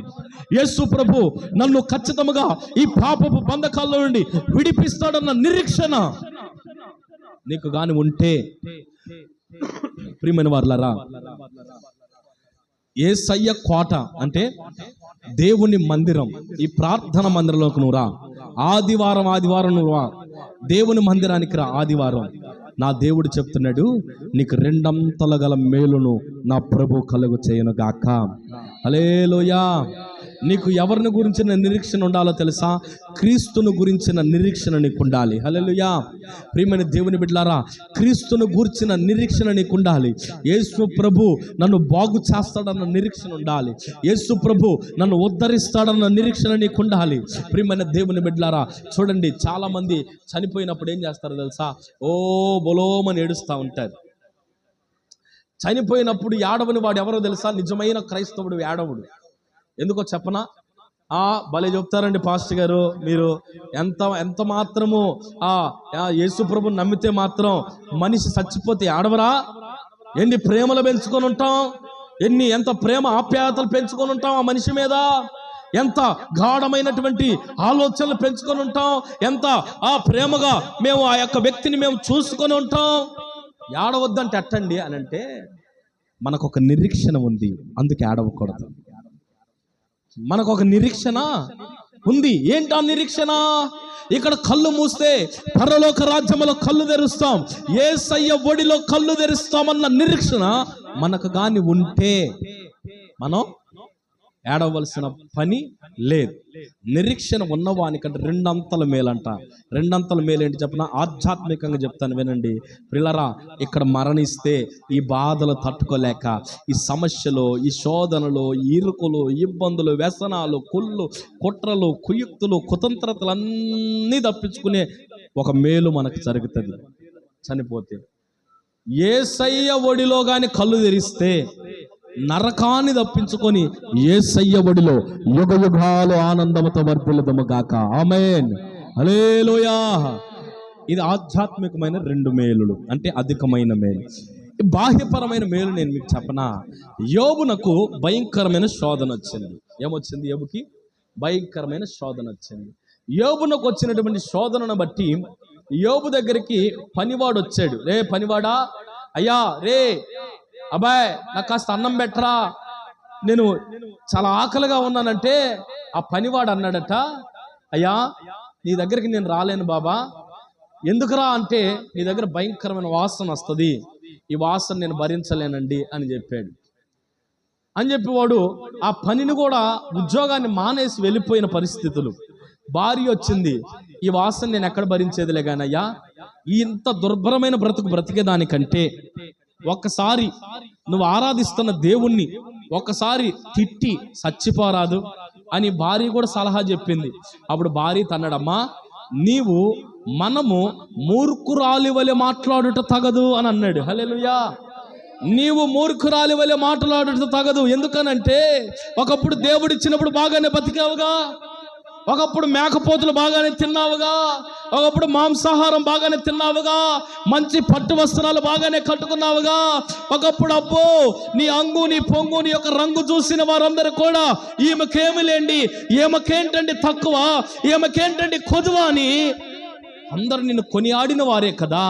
యేసు ప్రభు నన్ను ఖచ్చితంగా ఈ పాపపు బంధకాల్లో నుండి విడిపిస్తాడన్న నిరీక్షణ నీకు గాని ఉంటే, ప్రియమైన వారులారా, యేసయ్య కోట అంటే దేవుని మందిరం. ఈ ప్రార్థన మందిరంలోకి నువ్వు రా. ఆదివారం నువ్వు రా, దేవుని మందిరానికి రా. ఆదివారం నా దేవుడు చెప్తున్నాడు, నీకు రెండంతల గల మేలును నా ప్రభు కలుగు చేయను గాక. హల్లెలూయా. నీకు ఎవరిని గురించిన నిరీక్షణ ఉండాలో తెలుసా? క్రీస్తును గురించిన నిరీక్షణ నీకు ఉండాలి. హల్లెలూయా. ప్రియమైన దేవుని బిడ్డలారా, క్రీస్తును గురించిన నిరీక్షణ నీకు ఉండాలి. యేసు ప్రభు నన్ను బాగు చేస్తాడన్న నిరీక్షణ ఉండాలి. యేసు ప్రభు నన్ను ఉద్ధరిస్తాడన్న నిరీక్షణ నీకు ఉండాలి. ప్రియమైన దేవుని బిడ్డలారా, చూడండి, చాలా మంది చనిపోయినప్పుడు ఏం చేస్తారో తెలుసా? ఓ బొలోమని ఏడుస్తూ ఉంటారు. చనిపోయినప్పుడు ఏడవని వాడు ఎవరో తెలుసా? నిజమైన క్రైస్తవుడు ఏడవుడు. ఎందుకో చెప్పనా? భలే చెప్తారండి పాస్టర్ గారు, మీరు ఎంత మాత్రము యేసు ప్రభుని నమ్మితే మాత్రం మనిషి చచ్చిపోతే ఆడవరా? ఎన్ని ప్రేమలు పెంచుకొని ఉంటాం, ఎంత ప్రేమ ఆప్యాయతలు పెంచుకొని ఉంటాం ఆ మనిషి మీద, ఎంత గాఢమైనటువంటి ఆలోచనలు పెంచుకొని ఉంటాం, ఎంత ప్రేమగా మేము ఆ యొక్క వ్యక్తిని మేము చూసుకొని ఉంటాం. ఏడవద్దంటే అట్టండి అని అంటే, మనకు ఒక నిరీక్షణ ఉంది, అందుకే ఏడవకూడదు. మనకు ఒక నిరీక్షణ ఉంది. ఏంటా నిరీక్షణ? ఇక్కడ కళ్ళు మూస్తే పరలోక రాజ్యములో కళ్ళు తెరుస్తాం, యేసయ్య ఒడిలో కళ్ళు తెరుస్తామన్న నిరీక్షణ మనకు గాని ఉంటే మనం ఏడవలసిన పని లేదు. నిరీక్షణ ఉన్నవానికంటే రెండంతల మేలంట. రెండంతల మేలు ఏంటి చెప్పిన? ఆధ్యాత్మికంగా చెప్తాను వినండి ప్రియులారా. ఇక్కడ మరణిస్తే ఈ బాధలు తట్టుకోలేక, ఈ సమస్యలు, ఈ శోధనలు, ఇరుకులు, ఇబ్బందులు, వ్యసనాలు, కుట్రలు, కుయుక్తులు, కుతంత్రతలు అన్నీ తప్పించుకునే ఒక మేలు మనకు జరుగుతుంది చనిపోతే. యేసయ్య ఒడిలో గాని కళ్ళు తెరిస్తే నరకాన్ని తప్పించుకొని యేసయ్య ఒడిలో యుగ యుగాలు ఆనందముతో వర్ధిల్లుదుము గాక. ఆమేన్, హల్లెలూయా. ఇది ఆధ్యాత్మికమైన 2 మేలులు, అంటే అధికమైన మేలు. బాహ్యపరమైన మేలు నేను మీకు చెప్పనా? యోబునకు భయంకరమైన శోధన వచ్చింది. ఏమొచ్చింది? యోబుకి భయంకరమైన శోధన వచ్చింది. యోబునకు వచ్చినటువంటి శోధనను బట్టి యోబు దగ్గరికి పనివాడు వచ్చాడు. రే పనివాడా, అయ్యా రే అబ్బాయ్ నాకు కాస్త అన్నం పెట్టరా, నేను చాలా ఆకలిగా ఉన్నానంటే ఆ పనివాడు అన్నాడట, అయ్యా నీ దగ్గరికి నేను రాలేను బాబా. ఎందుకురా అంటే, నీ దగ్గర భయంకరమైన వాసన వస్తుంది, ఈ వాసన నేను భరించలేనండి అని చెప్పాడు. అని చెప్పి వాడు ఆ పనిని కూడా, ఉద్యోగాన్ని మానేసి వెళ్ళిపోయిన పరిస్థితులు. భార్య వచ్చింది, ఈ వాసన నేను ఎక్కడ భరించేదిలే కానయ్యా, ఇంత దుర్భరమైన బ్రతుకు బ్రతికేదానికంటే ఒక్కసారి నువ్వు ఆరాధిస్తున్న దేవుణ్ణి ఒక్కసారి తిట్టి చచ్చిపోరాదు అని భార్య కూడా సలహా చెప్పింది. అప్పుడు భార్య తన్నాడమ్మా, మనము మూర్ఖురాలి వలె మాట్లాడుట తగదు అని అన్నాడు. హల్లెలూయా. నీవు మూర్ఖురాలి వలె మాట్లాడుట తగదు. ఎందుకనంటే ఒకప్పుడు దేవుడిచ్చినప్పుడు బాగానే బతికావుగా, ఒకప్పుడు మేకపోతులు బాగానే తిన్నావుగా, ఒకప్పుడు మాంసాహారం బాగానే తిన్నావుగా, మంచి పట్టు వస్త్రాలు బాగానే కట్టుకున్నావుగా. ఒకప్పుడు అబ్బో నీ అంగు నీ పొంగు నీ యొక్క రంగు చూసిన వారందరూ కూడా ఈమెకేమి లేండి, ఈమెకేంటండి తక్కువ, ఈమెకేంటండి కొదువ అని అందరు నిన్ను కొనియాడిన వారే కదా.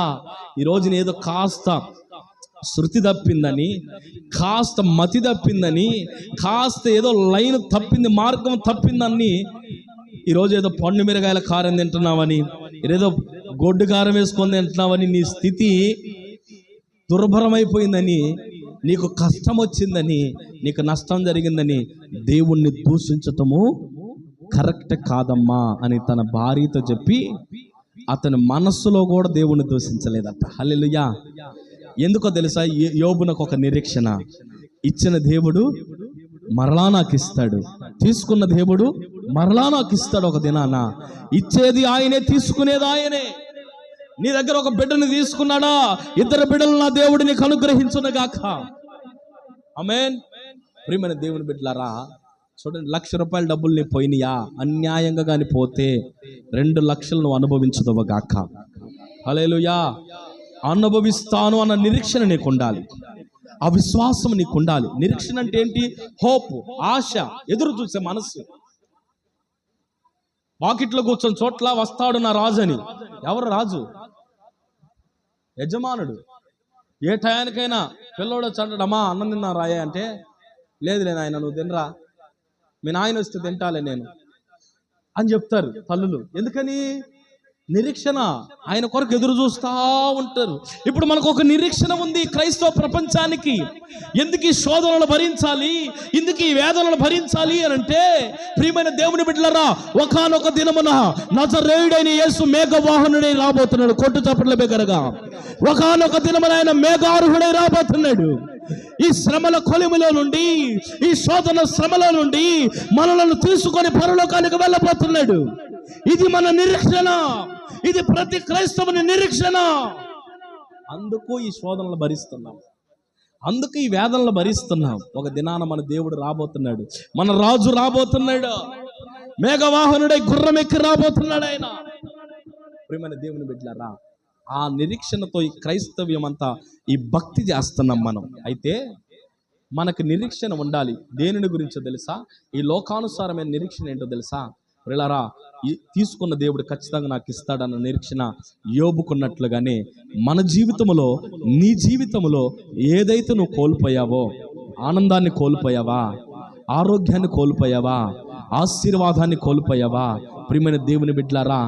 ఈరోజు ఏదో కాస్త శృతి తప్పిందని, కాస్త మతి తప్పిందని, కాస్త ఏదో లైన్ తప్పింది, మార్గం తప్పిందని ఈరోజు ఏదో పండు మిరగాయల కారం తింటున్నావని, ఏదో గొడ్డు కారం వేసుకొని తింటున్నావని, నీ స్థితి దుర్భరమైపోయిందని, నీకు కష్టం వచ్చిందని, నీకు నష్టం జరిగిందని దేవుణ్ణి దూషించటము కరెక్ట్ కాదమ్మా అని తన భార్యతో చెప్పి అతని మనస్సులో కూడా దేవుణ్ణి దూషించలేదట. హల్లెలూయా. ఎందుకో తెలుసా? యోబునకు ఒక నిరీక్షణ. ఇచ్చిన దేవుడు మరలా నాకు ఇస్తాడు, తీసుకున్న దేవుడు మరలా నాకు ఇస్తాడు. ఒక దినాన ఇచ్చేది ఆయనే, తీసుకునేది ఆయనే. నీ దగ్గర ఒక బిడ్డను తీసుకున్నాడా, 2 బిడ్డలు నా దేవుడు నీకు అనుగ్రహించునుగాక. ఆమేన్. ప్రియమైన దేవుని బిడ్డలారా, చూడండి, 1,00,000 రూపాయల డబ్బులు నీ పోయినాయా, అన్యాయంగా కానీ పోతే 2 లక్షలు నువ్వు అనుభవించదవగాక. హల్లెలూయా. అనుభవిస్తాను అన్న నిరీక్షణ నీకు ఉండాలి, ఆ విశ్వాసం నీకు ఉండాలి. నిరీక్షణ అంటే ఏంటి? హోప్, ఆశ, ఎదురు చూసే మనస్సు. వాకిట్లో కూర్చొని చోట్ల వస్తాడు నా రాజు అని. ఎవరు రాజు? యజమానుడు. ఏ టయానికైనా పిల్లోడు వచ్చి అంటాడు, అమ్మా అన్నం తిన్నా రాయే అంటే, లేదులే నాయన నువ్వు తినరా, మీ నాయన వస్తే తింటాలే నేను అని చెప్తారు తల్లులు. ఎందుకని? నిరీక్షణ. ఆయన కొరకు ఎదురు చూస్తూ ఉంటారు. ఇప్పుడు మనకు ఒక నిరీక్షణ ఉంది క్రైస్తవ ప్రపంచానికి. ఎందుకు ఈ శోధనలు భరించాలి, ఎందుకు ఈ వేదనలు భరించాలి అని అంటే, ప్రియమైన దేవుని బిడ్డలారా, ఒకానొక దినమున నజరేయుడైన యేసు మేఘవాహనుడై రాబోతున్నాడు. కొట్టు చప్పట్ల బిగ్గరగా. ఒకానొక దినమున ఆయన మేఘారుహుడై రాబోతున్నాడు. ఈ శ్రమల కొలిమిలో నుండి, ఈ శోధన శ్రమలో నుండి మనలను తీసుకొని పరలోకానికి వెళ్ళబోతున్నాడు. ఇది మన నిరీక్షణ, ఇది ప్రతి క్రైస్తవుని నిరీక్షణ. అందుకు ఈ శోధనలు భరిస్తున్నాం, అందుకు ఈ వేదనలు భరిస్తున్నాం. ఒక దినాన మన దేవుడు రాబోతున్నాడు, మన రాజు రాబోతున్నాడు, మేఘవాహనుడై గుర్రం ఎక్కి రాబోతున్నాడు ఆయన. ప్రియమైన దేవుని బిడ్డలారా, ఆ నిరీక్షణతో ఈ క్రైస్తవ్యం అంతా, ఈ భక్తి చేస్తున్నాం మనం. అయితే మనకు నిరీక్షణ ఉండాలి. దేనిని గురించో తెలుసా? ఈ లోకానుసారమైన నిరీక్షణ ఏంటో తెలుసా? ప్రియులారా, తీసుకున్న దేవుడు ఖచ్చితంగా నాకు ఇస్తాడన్న నిరీక్షణ యోబుకున్నట్లుగానే మన జీవితంలో, నీ జీవితంలో ఏదైతే నువ్వు కోల్పోయావో, ఆనందాన్ని కోల్పోయావా, ఆరోగ్యాన్ని కోల్పోయావా, ఆశీర్వాదాన్ని కోల్పోయావా, ప్రియమైన దేవుని బిడ్డలారా,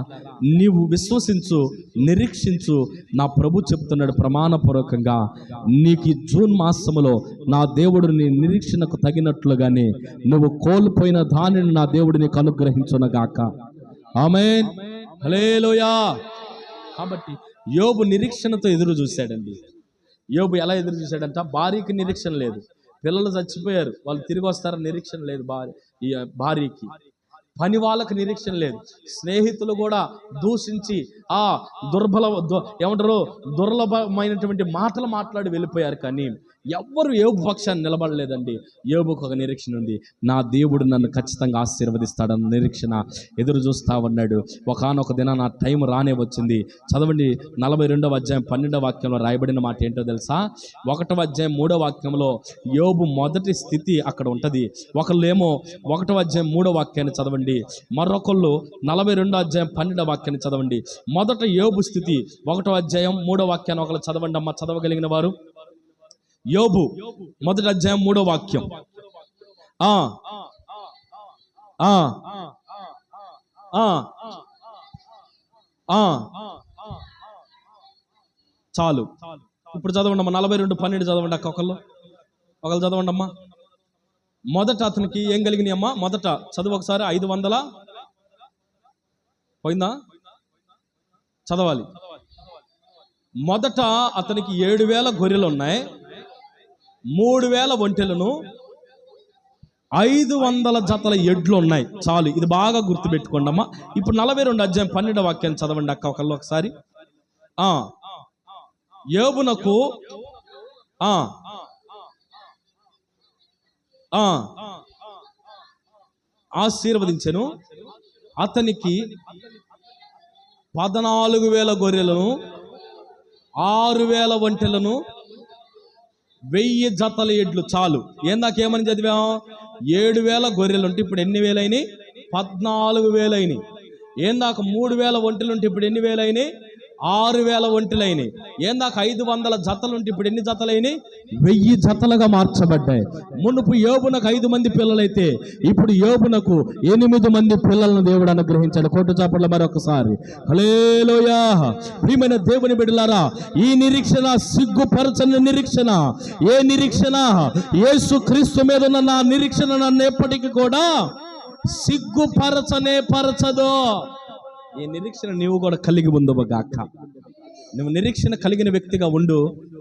నీవు విశ్వసించు, నిరీక్షించు. నా ప్రభు చెప్తున్నాడు ప్రమాణపూర్వకంగా, నీకు జూన్ మాసములో నా దేవుడు నీ నిరీక్షణకు తగినట్లుగానే నువ్వు కోల్పోయిన దానిని నా దేవుడు నీకు అనుగ్రహించునగాక. ఆమేన్, హల్లెలూయా. కాబట్టి యోబు నిరీక్షణతో ఎదురు చూశాడండి. యోబు ఎలా ఎదురు చూశాడంట? భార్యకి నిరీక్షణ లేదు, పిల్లలు చచ్చిపోయారు, వాళ్ళు తిరిగి వస్తారని నిరీక్షణ లేదు భార్యకి. పని వాళ్ళకి నిరీక్షణ లేదు. స్నేహితులు కూడా దూషించి ఆ ఏమంటారు దుర్లభమైనటువంటి మాటలు మాట్లాడి వెళ్ళిపోయారు. కానీ ఎవ్వరు యోబు పక్షాన్ని నిలబడలేదండి. యోబుకు ఒక నిరీక్షణ ఉంది, నా దేవుడు నన్ను ఖచ్చితంగా ఆశీర్వదిస్తాడన్న నిరీక్షణ ఎదురు చూస్తా ఉన్నాడు. ఒకానొక దిన నా టైం రానే వచ్చింది. చదవండి 42వ అధ్యాయం 12వ వాక్యంలో రాయబడిన మాట ఏంటో తెలుసా? 1వ అధ్యాయం 3వ వాక్యంలో యోబు మొదటి స్థితి అక్కడ ఉంటుంది. ఒకళ్ళేమో 1వ అధ్యాయం 3వ వాక్యాన్ని చదవండి, మరొకళ్ళు 42వ అధ్యాయం 12వ వాక్యాన్ని చదవండి. మొదట యోబు స్థితి 1వ అధ్యాయం 3వ వాక్యాన్ని ఒకళ్ళు చదవండి అమ్మ, చదవగలిగిన వారు. యోబు 1వ అధ్యాయం 3వ వాక్యం. చాలు, ఇప్పుడు చదవండి అమ్మా. 42:12 చదవండి అక్క. ఒకళ్ళు చదవండి అమ్మా. మొదట అతనికి ఏం కలిగినాయి అమ్మా? మొదట చదువు ఒకసారి. 500 పోయిందా? చదవాలి. మొదట అతనికి 7,000 గొర్రెలు ఉన్నాయి, 3,000 ఒంటెలను, 500 జతల ఎడ్లు ఉన్నాయి. చాలు, ఇది బాగా గుర్తుపెట్టుకోండి అమ్మా. ఇప్పుడు 42వ అధ్యాయం 12వ వాక్యాన్ని చదవండి అక్క ఒకసారి. యోబునకు ఆశీర్వదించెను, అతనికి 14,000 గొర్రెలను, 6,000 ఒంటెలను, 1000 జతల ఎడ్లు. చాలు. ఏందాకేమని చదివాం? 7,000 గొర్రెలు ఉంటే ఇప్పుడు ఎన్ని వేలైనాయి? 14,000 అయినాయి. ఏందాక 3,000 ఒంటెలు ఉంటే ఇప్పుడు ఎన్ని వేలైనాయి? 6,000 ఒంటెలైనాయి. ఏందాక 500 జతలు ఉంటే ఇప్పుడు ఎన్ని జతలైనాయి? 1000 జతలుగా మార్చబడ్డాయి. మునుపు యోబునకు 5 మంది పిల్లలైతే ఇప్పుడు యోబునకు 8 మంది పిల్లలను దేవుడు అనుగ్రహించాడు. కోటు చాపట్ల మరొకసారి హల్లెలూయా. ప్రియమైన దేవుని బిడ్డలారా, ఈ నిరీక్షణ సిగ్గుపరచని నిరీక్షణ. ఏ నిరీక్షణ? యేసు క్రీస్తు మీద ఉన్న నా నిరీక్షణ నన్ను ఎప్పటికీ కూడా సిగ్గుపరచనే పరచదు. ఈ నిరీక్షణ నీవు కూడా కలిగి ఉండవుగాక. నువ్వు నిరీక్షణ కలిగిన వ్యక్తిగా ఉండు,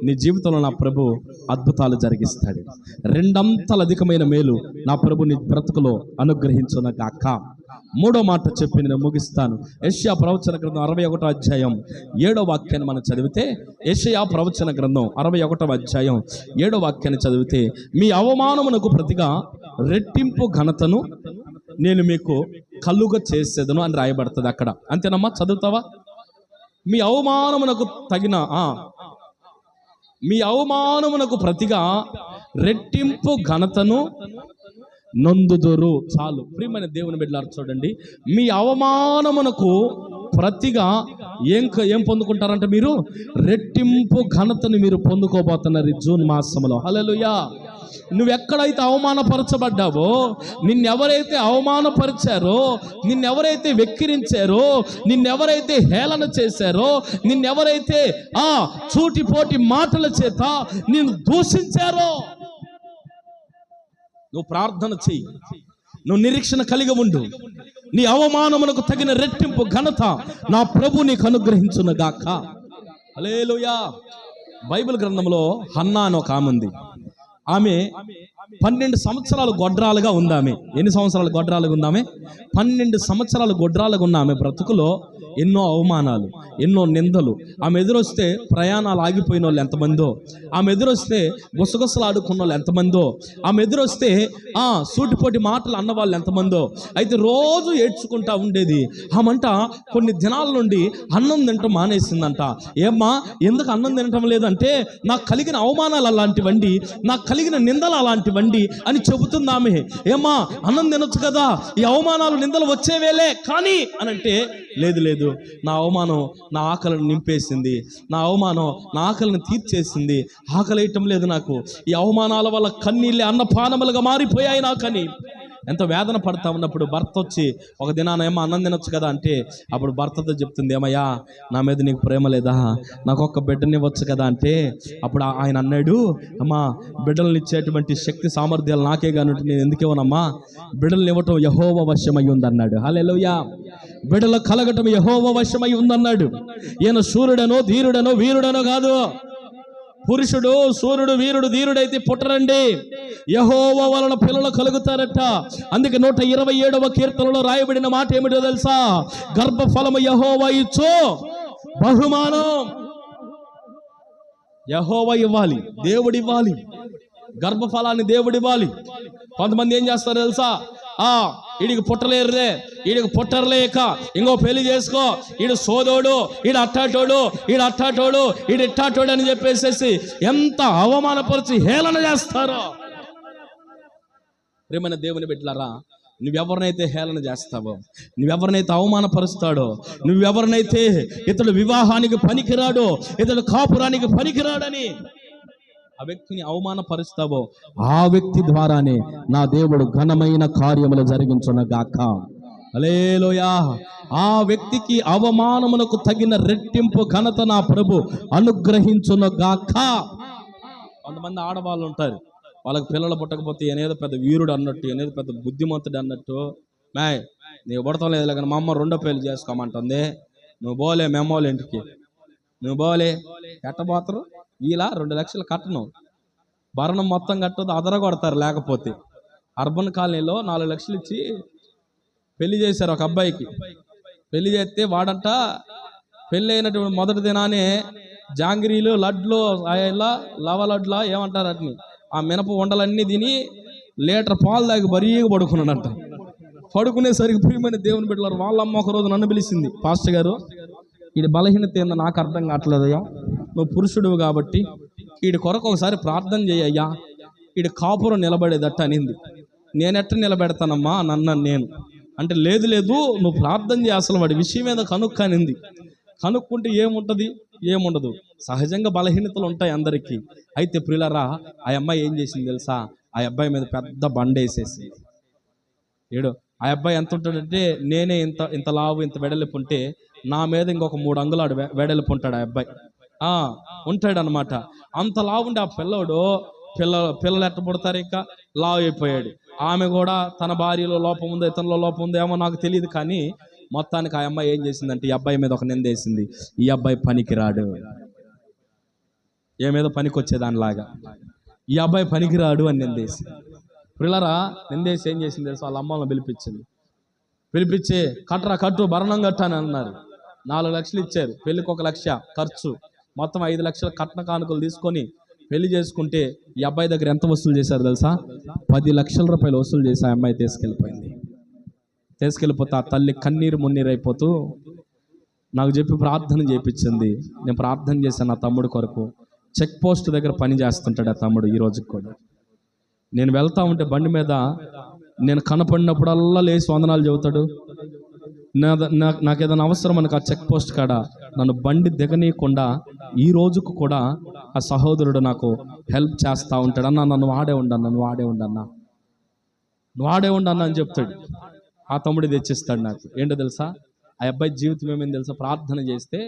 నీ జీవితంలో నా ప్రభు అద్భుతాలు జరిగిస్తాడు. 2 అంతల అధికమైన మేలు నా ప్రభు నీ బ్రతుకులో అనుగ్రహించునగాక. 3వ మాట చెప్పి నేను ముగిస్తాను. యెషయా ప్రవచన గ్రంథం 61వ అధ్యాయం 7వ వాక్యాన్ని మనం చదివితే, యెషయా ప్రవచన గ్రంథం 61వ అధ్యాయం 7వ వాక్యాన్ని చదివితే, మీ అవమానమునకు ప్రతిగా రెట్టింపు ఘనతను నేను మీకు కలుగ చేసేదను అని రాయబడుతుంది అక్కడ. అంతేనమ్మా? చదువుతావా? మీ అవమానమునకు ప్రతిగా రెట్టింపు ఘనతను నొందుదురు. చాలు. ప్రియమైన దేవుని బిడ్డలారా చూడండి, మీ అవమానమునకు ప్రతిగా ఏం పొందుకుంటారంట? మీరు రెట్టింపు ఘనతను మీరు పొందుకోబోతున్నారు ఈ జూన్ మాసంలో. హల్లెలూయా. నువ్వెక్కడైతే అవమానపరచబడ్డావో, నిన్నెవరైతే అవమానపరిచారో, నిన్నెవరైతే వెక్కిరించారో, నిన్నెవరైతే హేళన చేశారో, నిన్నెవరైతే చూటిపోటి మాటల చేత నిన్ను దూషించారో, నువ్వు ప్రార్థన చెయ్యి, నువ్వు నిరీక్షణ కలిగి ఉండు. నీ అవమానమునకు తగిన రెట్టింపు ఘనత నా ప్రభు నీకు అనుగ్రహించునుగాక. హల్లెలూయా. బైబిల్ గ్రంథంలో హన్నా అని ఒక ఆమె ఉంది. ఆమె 12 సంవత్సరాలు గొడ్రాలుగా ఉంది. ఆమె ఎన్ని సంవత్సరాలు గొడ్రాలుగా ఉందామె? 12 సంవత్సరాలు గొడ్రాలుగా ఉన్న ఆమె బ్రతుకులో ఎన్నో అవమానాలు, ఎన్నో నిందలు. ఆమె ఎదురొస్తే ప్రయాణాలు ఆగిపోయిన వాళ్ళు ఎంతమందో, ఆమె ఎదురొస్తే గుసగుసలు ఆడుకున్న వాళ్ళు ఎంతమందో, ఆమె ఎదురొస్తే సూటిపోటి మాటలు అన్న వాళ్ళు ఎంతమందో. అయితే రోజు ఏడ్చుకుంటా ఉండేది. ఆమంట కొన్ని దినాల నుండి అన్నం తినటం మానేసిందంట. ఏమ్మా, ఎందుకు అన్నం తినటం లేదంటే, నాకు కలిగిన అవమానాలు అలాంటివండి, నాకు కలిగిన నిందలు అలాంటివండి అని చెబుతుంది ఆమె. ఏమ్మా, అన్నం తినొచ్చు కదా, ఈ అవమానాలు నిందలు వచ్చేవేలే కానీ అని అంటే, లేదు, నా అవమానం నా ఆకలిని నింపేసింది, నా అవమానం నా ఆకలిని తీర్చేసింది, ఆకలి వేయటం లేదు నాకు, ఈ అవమానాల వల్ల కన్నీళ్ళే అన్నపానములుగా మారిపోయాయి నాకని ఎంత వేదన పడతా ఉన్నప్పుడు భర్త వచ్చి ఒక దినాన ఏమో అన్నం తినొచ్చు కదా అంటే, అప్పుడు భర్తతో చెప్తుంది, ఏమయ్యా నా మీద నీకు ప్రేమ లేదా, నాకు ఒక్క బిడ్డనివ్వచ్చు కదా అంటే, అప్పుడు ఆయన అన్నాడు, అమ్మా బిడ్డలను ఇచ్చేటువంటి శక్తి సామర్థ్యాలు నాకే కానీ నేను ఎందుకు ఇవ్వనమ్మా, బిడ్డలను ఇవ్వటం యెహోవా వశమై ఉందన్నాడు. హల్లెలూయా. బిడ్డలు కలగటం యెహోవా వశమై ఉందన్నాడు. ఈయన శూరుడనో ధీరుడనో వీరుడనో కాదు, పురుషుడు సూర్యుడు వీరుడు ధీరుడైతే పుట్టరండి, యెహోవా వలన పిల్లలు కలుగుతారట. అందుకే 127వ కీర్తనలో రాయబడిన మాట ఏమిటో తెలుసా? గర్భఫలము యెహోవా ఇచ్చు బహుమానం. యెహోవా ఇవ్వాలి, దేవుడు ఇవ్వాలి, గర్భఫలాన్ని దేవుడు ఇవ్వాలి. కొంతమంది ఏం చేస్తారు తెలుసా? ఈడికి పుట్టలేరులే, ఈడికి పుట్టరలేక ఇంకో పెళ్లి చేసుకో, ఈడు సోదోడు, ఈడు అట్టాటోడు, ఈడు అట్టాటోడు, ఈడు ఇట్టాటోడు అని చెప్పేసేసి ఎంత అవమానపరిచి హేళన చేస్తారో. ప్రియమైన దేవుని బిడ్డలారా, నువ్వెవరినైతే హేళన చేస్తావో, నువ్వెవరినైతే అవమానపరుస్తాడో, నువ్వెవరినైతే ఇతడు వివాహానికి పనికిరాడో, ఇతడు కాపురానికి పనికిరాడని ఆ వ్యక్తిని అవమానపరుస్తావో, ఆ వ్యక్తి ద్వారానే నా దేవుడు ఘనమైన కార్యములు జరిగించునగాక. హల్లెలూయా. ఆ వ్యక్తికి అవమానమునకు తగిన రెట్టింపు ఘనత నా ప్రభు అనుగ్రహించునగాక. కొంతమంది ఆడవాళ్ళు ఉంటారు, వాళ్ళకి పిల్లలు పుట్టకపోతే ఏనేదో పెద్ద వీరుడు అన్నట్టు, ఏనేదో పెద్ద బుద్ధిమంతుడు అన్నట్టు, నీవు పుడతాం లేదు కానీ మా అమ్మ రెండో పెళ్లి చేసుకోమంటుంది, నువ్వు పోలే మెమ్మోళ్ళ ఇంటికి, నువ్వు పోలే. ఎట్టబోతారు? ఇలా 2 లక్షలు కట్టను, భరణం మొత్తం కట్టదు, అదరగొడతారు. లేకపోతే అర్బన్ కాలనీలో 4 లక్షలు ఇచ్చి పెళ్లి చేశారు ఒక అబ్బాయికి. పెళ్లి చేస్తే వాడంట పెళ్ళి అయినటువంటి మొదటి దినానే జాంగిరీలు, లడ్లు, లవ లడ్లా ఏమంటారు వాటిని, ఆ మినప ఉండలన్నీ తిని లీటర్ పాలు తాగి బరీగా పడుకున్నాడంట. పడుకునేసరికి ప్రియమైన దేవుని బిడ్డలారు, వాళ్ళమ్మ ఒక రోజు నన్ను పిలిచింది, పాస్టర్ గారు వీడి బలహీనత ఏందో నాకు అర్థం కావట్లేదయ్యా, నువ్వు పురుషుడు కాబట్టి వీడి కొరకు ఒకసారి ప్రార్థన చేయయ్యా, వీడి కాపురం నిలబడేదట్టు అనింది. నేనెట్ట నిలబెడతానమ్మా నేను అంటే, లేదు నువ్వు ప్రార్థన చేయ, అసలు వాడి విషయం ఏదో కనుక్కనింది. కనుక్కుంటే ఏముండదు, సహజంగా బలహీనతలు ఉంటాయి అందరికీ. అయితే ప్రియులారా, ఆ అమ్మాయి ఏం చేసింది తెలుసా? ఆ అబ్బాయి మీద పెద్ద బండ వేసేసి, ఆ అబ్బాయి ఎంత ఉంటాడంటే, నేనే ఇంత లావు ఇంత వెడల్పు ఉంటే నా మీద ఇంకొక 3 అంగుళాడు వెడల్పు ఉంటాడు ఆ అబ్బాయి, ఉంటాడు అనమాట. అంత లావు ఉండే ఆ పిల్లోడు, పిల్లలు ఎట్ట పుడతారు, ఇంకా లావు అయిపోయాడు. ఆమె కూడా తన భార్యలో లోపం ఉందో ఇతనిలో లోపం ఉందో ఏమో నాకు తెలియదు, కానీ మొత్తానికి ఆ అమ్మాయి ఏం చేసిందంటే ఈ అబ్బాయి మీద ఒక నిందేసింది. ఈ అబ్బాయి పనికిరాడు, ఏ మీద పనికి వచ్చేదానిలాగా ఈ అబ్బాయి పనికిరాడు అని నిందేసి, పిల్లరా నిందేసి ఏం చేసింది తెలుసు? వాళ్ళ అమ్మలను పిలిపించి కట్టు భరణం కట్టు అని అన్నారు. 4 లక్షలు ఇచ్చారు, పెళ్లికి 1 లక్ష ఖర్చు, మొత్తం 5 లక్షల కట్న కానుకలు తీసుకొని పెళ్లి చేసుకుంటే ఈ అబ్బాయి దగ్గర ఎంత వసూలు చేశారు తెలుసా? 10 లక్షల రూపాయలు వసూలు చేసి ఆ అమ్మాయి తీసుకెళ్ళిపోతే ఆ తల్లి కన్నీరు మున్నీరైపోతూ నాకు చెప్పి ప్రార్థన చేయించింది. నేను ప్రార్థన చేశాను నా తమ్ముడు కొరకు. చెక్ పోస్ట్ దగ్గర పని చేస్తుంటాడు ఆ తమ్ముడు ఈ రోజుకి కూడా. నేను వెళ్తా ఉంటే బండి మీద నేను కనపడినప్పుడల్లా లేచి వందనాలు చెబుతాడు. నాకు ఏదైనా అవసరం అనుకు ఆ చెక్ పోస్ట్ కాడ నన్ను బండి దిగనీయకుండా ఈ రోజుకు కూడా ఆ సహోదరుడు నాకు హెల్ప్ చేస్తూ ఉంటాడు. అన్న నన్ను వాడే ఉండన్నా అని చెప్తాడు. ఆ తమ్ముడు తెచ్చిస్తాడు నాకు. ఏంటో తెలుసా? ఆ అబ్బాయి జీవితం ఏమైంది తెలుసా? ప్రార్థన చేస్తే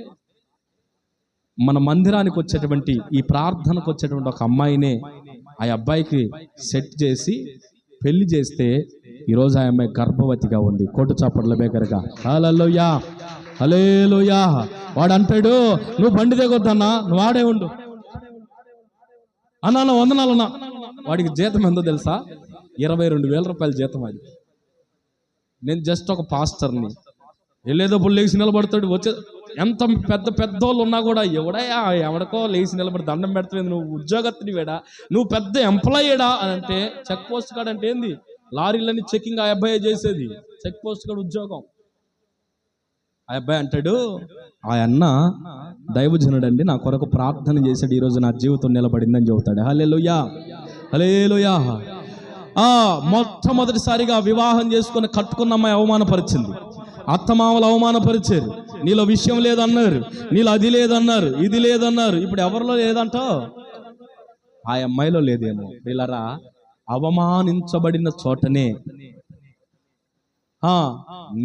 మన మందిరానికి వచ్చేటువంటి ఈ ప్రార్థనకు వచ్చేటువంటి ఒక అమ్మాయినే ఆ అబ్బాయికి సెట్ చేసి పెళ్లి చేస్తే ఈరోజు ఆ అమ్మాయి గర్భవతిగా ఉంది. కోటు చాపట్ల బేకరగా హల్లెలూయా, హల్లెలూయా. వాడు అంటాడు, నువ్వు బండి దిగొద్దన్నా, నువ్వు వాడే ఉండు అన్నా, వందనాలన్నా. వాడికి జీతం ఎంతో తెలుసా? 22,000 రూపాయల జీతం. అది నేను జస్ట్ ఒక పాస్టర్ని, వెళ్ళేటప్పుడు లేచి నిలబడతాడు. వచ్చే ఎంత పెద్దోళ్ళు ఉన్నా కూడా ఎవడికో లేచి నిలబడి దండం పెడతాడు. నువ్వు ఉద్యోగస్తునివేడా, నువ్వు పెద్ద ఎంప్లాయీడా అని అంటే, చెక్ పోస్ట్ కాడ అంటే ఏంది? లారీలన్నీ చెకింగ్ ఆ అబ్బాయి చేసేది, చెక్ పోస్ట్ కాడ ఉద్యోగం. ఆ అబ్బాయి అంటాడు, ఆ అన్న దైవజనుడండి, నా కొరకు ప్రార్థన చేశాడు, ఈరోజు నా జీవితం నిలబడిందని చెబుతాడు. హల్లెలూయా, హల్లెలూయా. మొట్టమొదటిసారిగా వివాహం చేసుకుని కట్టుకున్న అమ్మాయి అవమానపరిచింది. అత్తమామలు అవమానపరిచారు. నీలో విషయం లేదన్నారు, నీలో అది లేదన్నారు, ఇది లేదన్నారు. ఇప్పుడు ఎవరిలో లేదంటావు? ఆ అమ్మాయిలో లేదేమో. వీళ్ళరా అవమానించబడిన చోటనే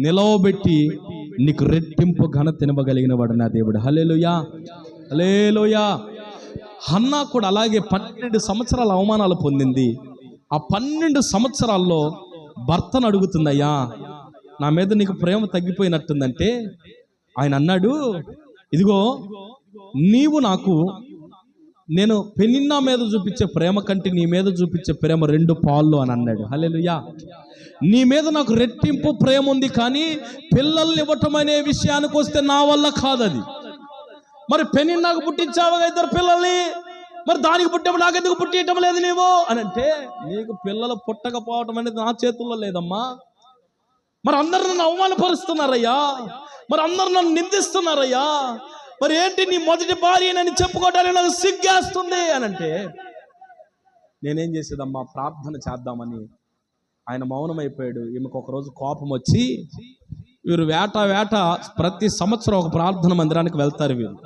నిలవబెట్టి నీకు రెట్టింపు ఘనత తినవగలిగిన వాడు నా దేవుడు. హల్లెలూయా, హల్లెలూయా. హన్నా కూడా అలాగే 12 సంవత్సరాల అవమానాలు పొందింది. ఆ 12 సంవత్సరాల్లో భర్తను అడుగుతుందయ్యా, నా మీద నీకు ప్రేమ తగ్గిపోయినట్టుందంటే ఆయన అన్నాడు, ఇదిగో నీవు నాకు నేను పెనిన్నా మీద చూపించే ప్రేమ కంటే నీ మీద చూపించే ప్రేమ 2 పాళ్ళు అని అన్నాడు. హల్లెలూయా. నీ మీద నాకు రెట్టింపు ప్రేమ ఉంది, కానీ పిల్లల్ని ఇవ్వటం అనే విషయానికి వస్తే నా వల్ల కాదది. మరి పెనిన్నాకు పుట్టించావుగా 2 పిల్లల్ని, మరి దానికి పుట్టినప్పుడు నాకెందుకు పుట్టియటం లేదు నీవు అని అంటే, నీకు పిల్లలు పుట్టకపోవటం అనేది నా చేతుల్లో లేదమ్మా. మరి అందరు నన్ను అవమానపరుస్తున్నారయ్యా, మరి అందరు నన్ను నిందిస్తున్నారయ్యా, మరి ఏంటి నీ మొదటి భార్యనని చెప్పుకోవడానికి నాకు సిగ్గేస్తుంది అని అంటే, నేనేం చేసేదమ్మా, ప్రార్థన చేద్దామని ఆయన మౌనమైపోయాడు. ఈమెకు ఒకరోజు కోపం వచ్చి, వీరు వేట ప్రతి సంవత్సరం ఒక ప్రార్థన మందిరానికి వెళ్తారు వీరు.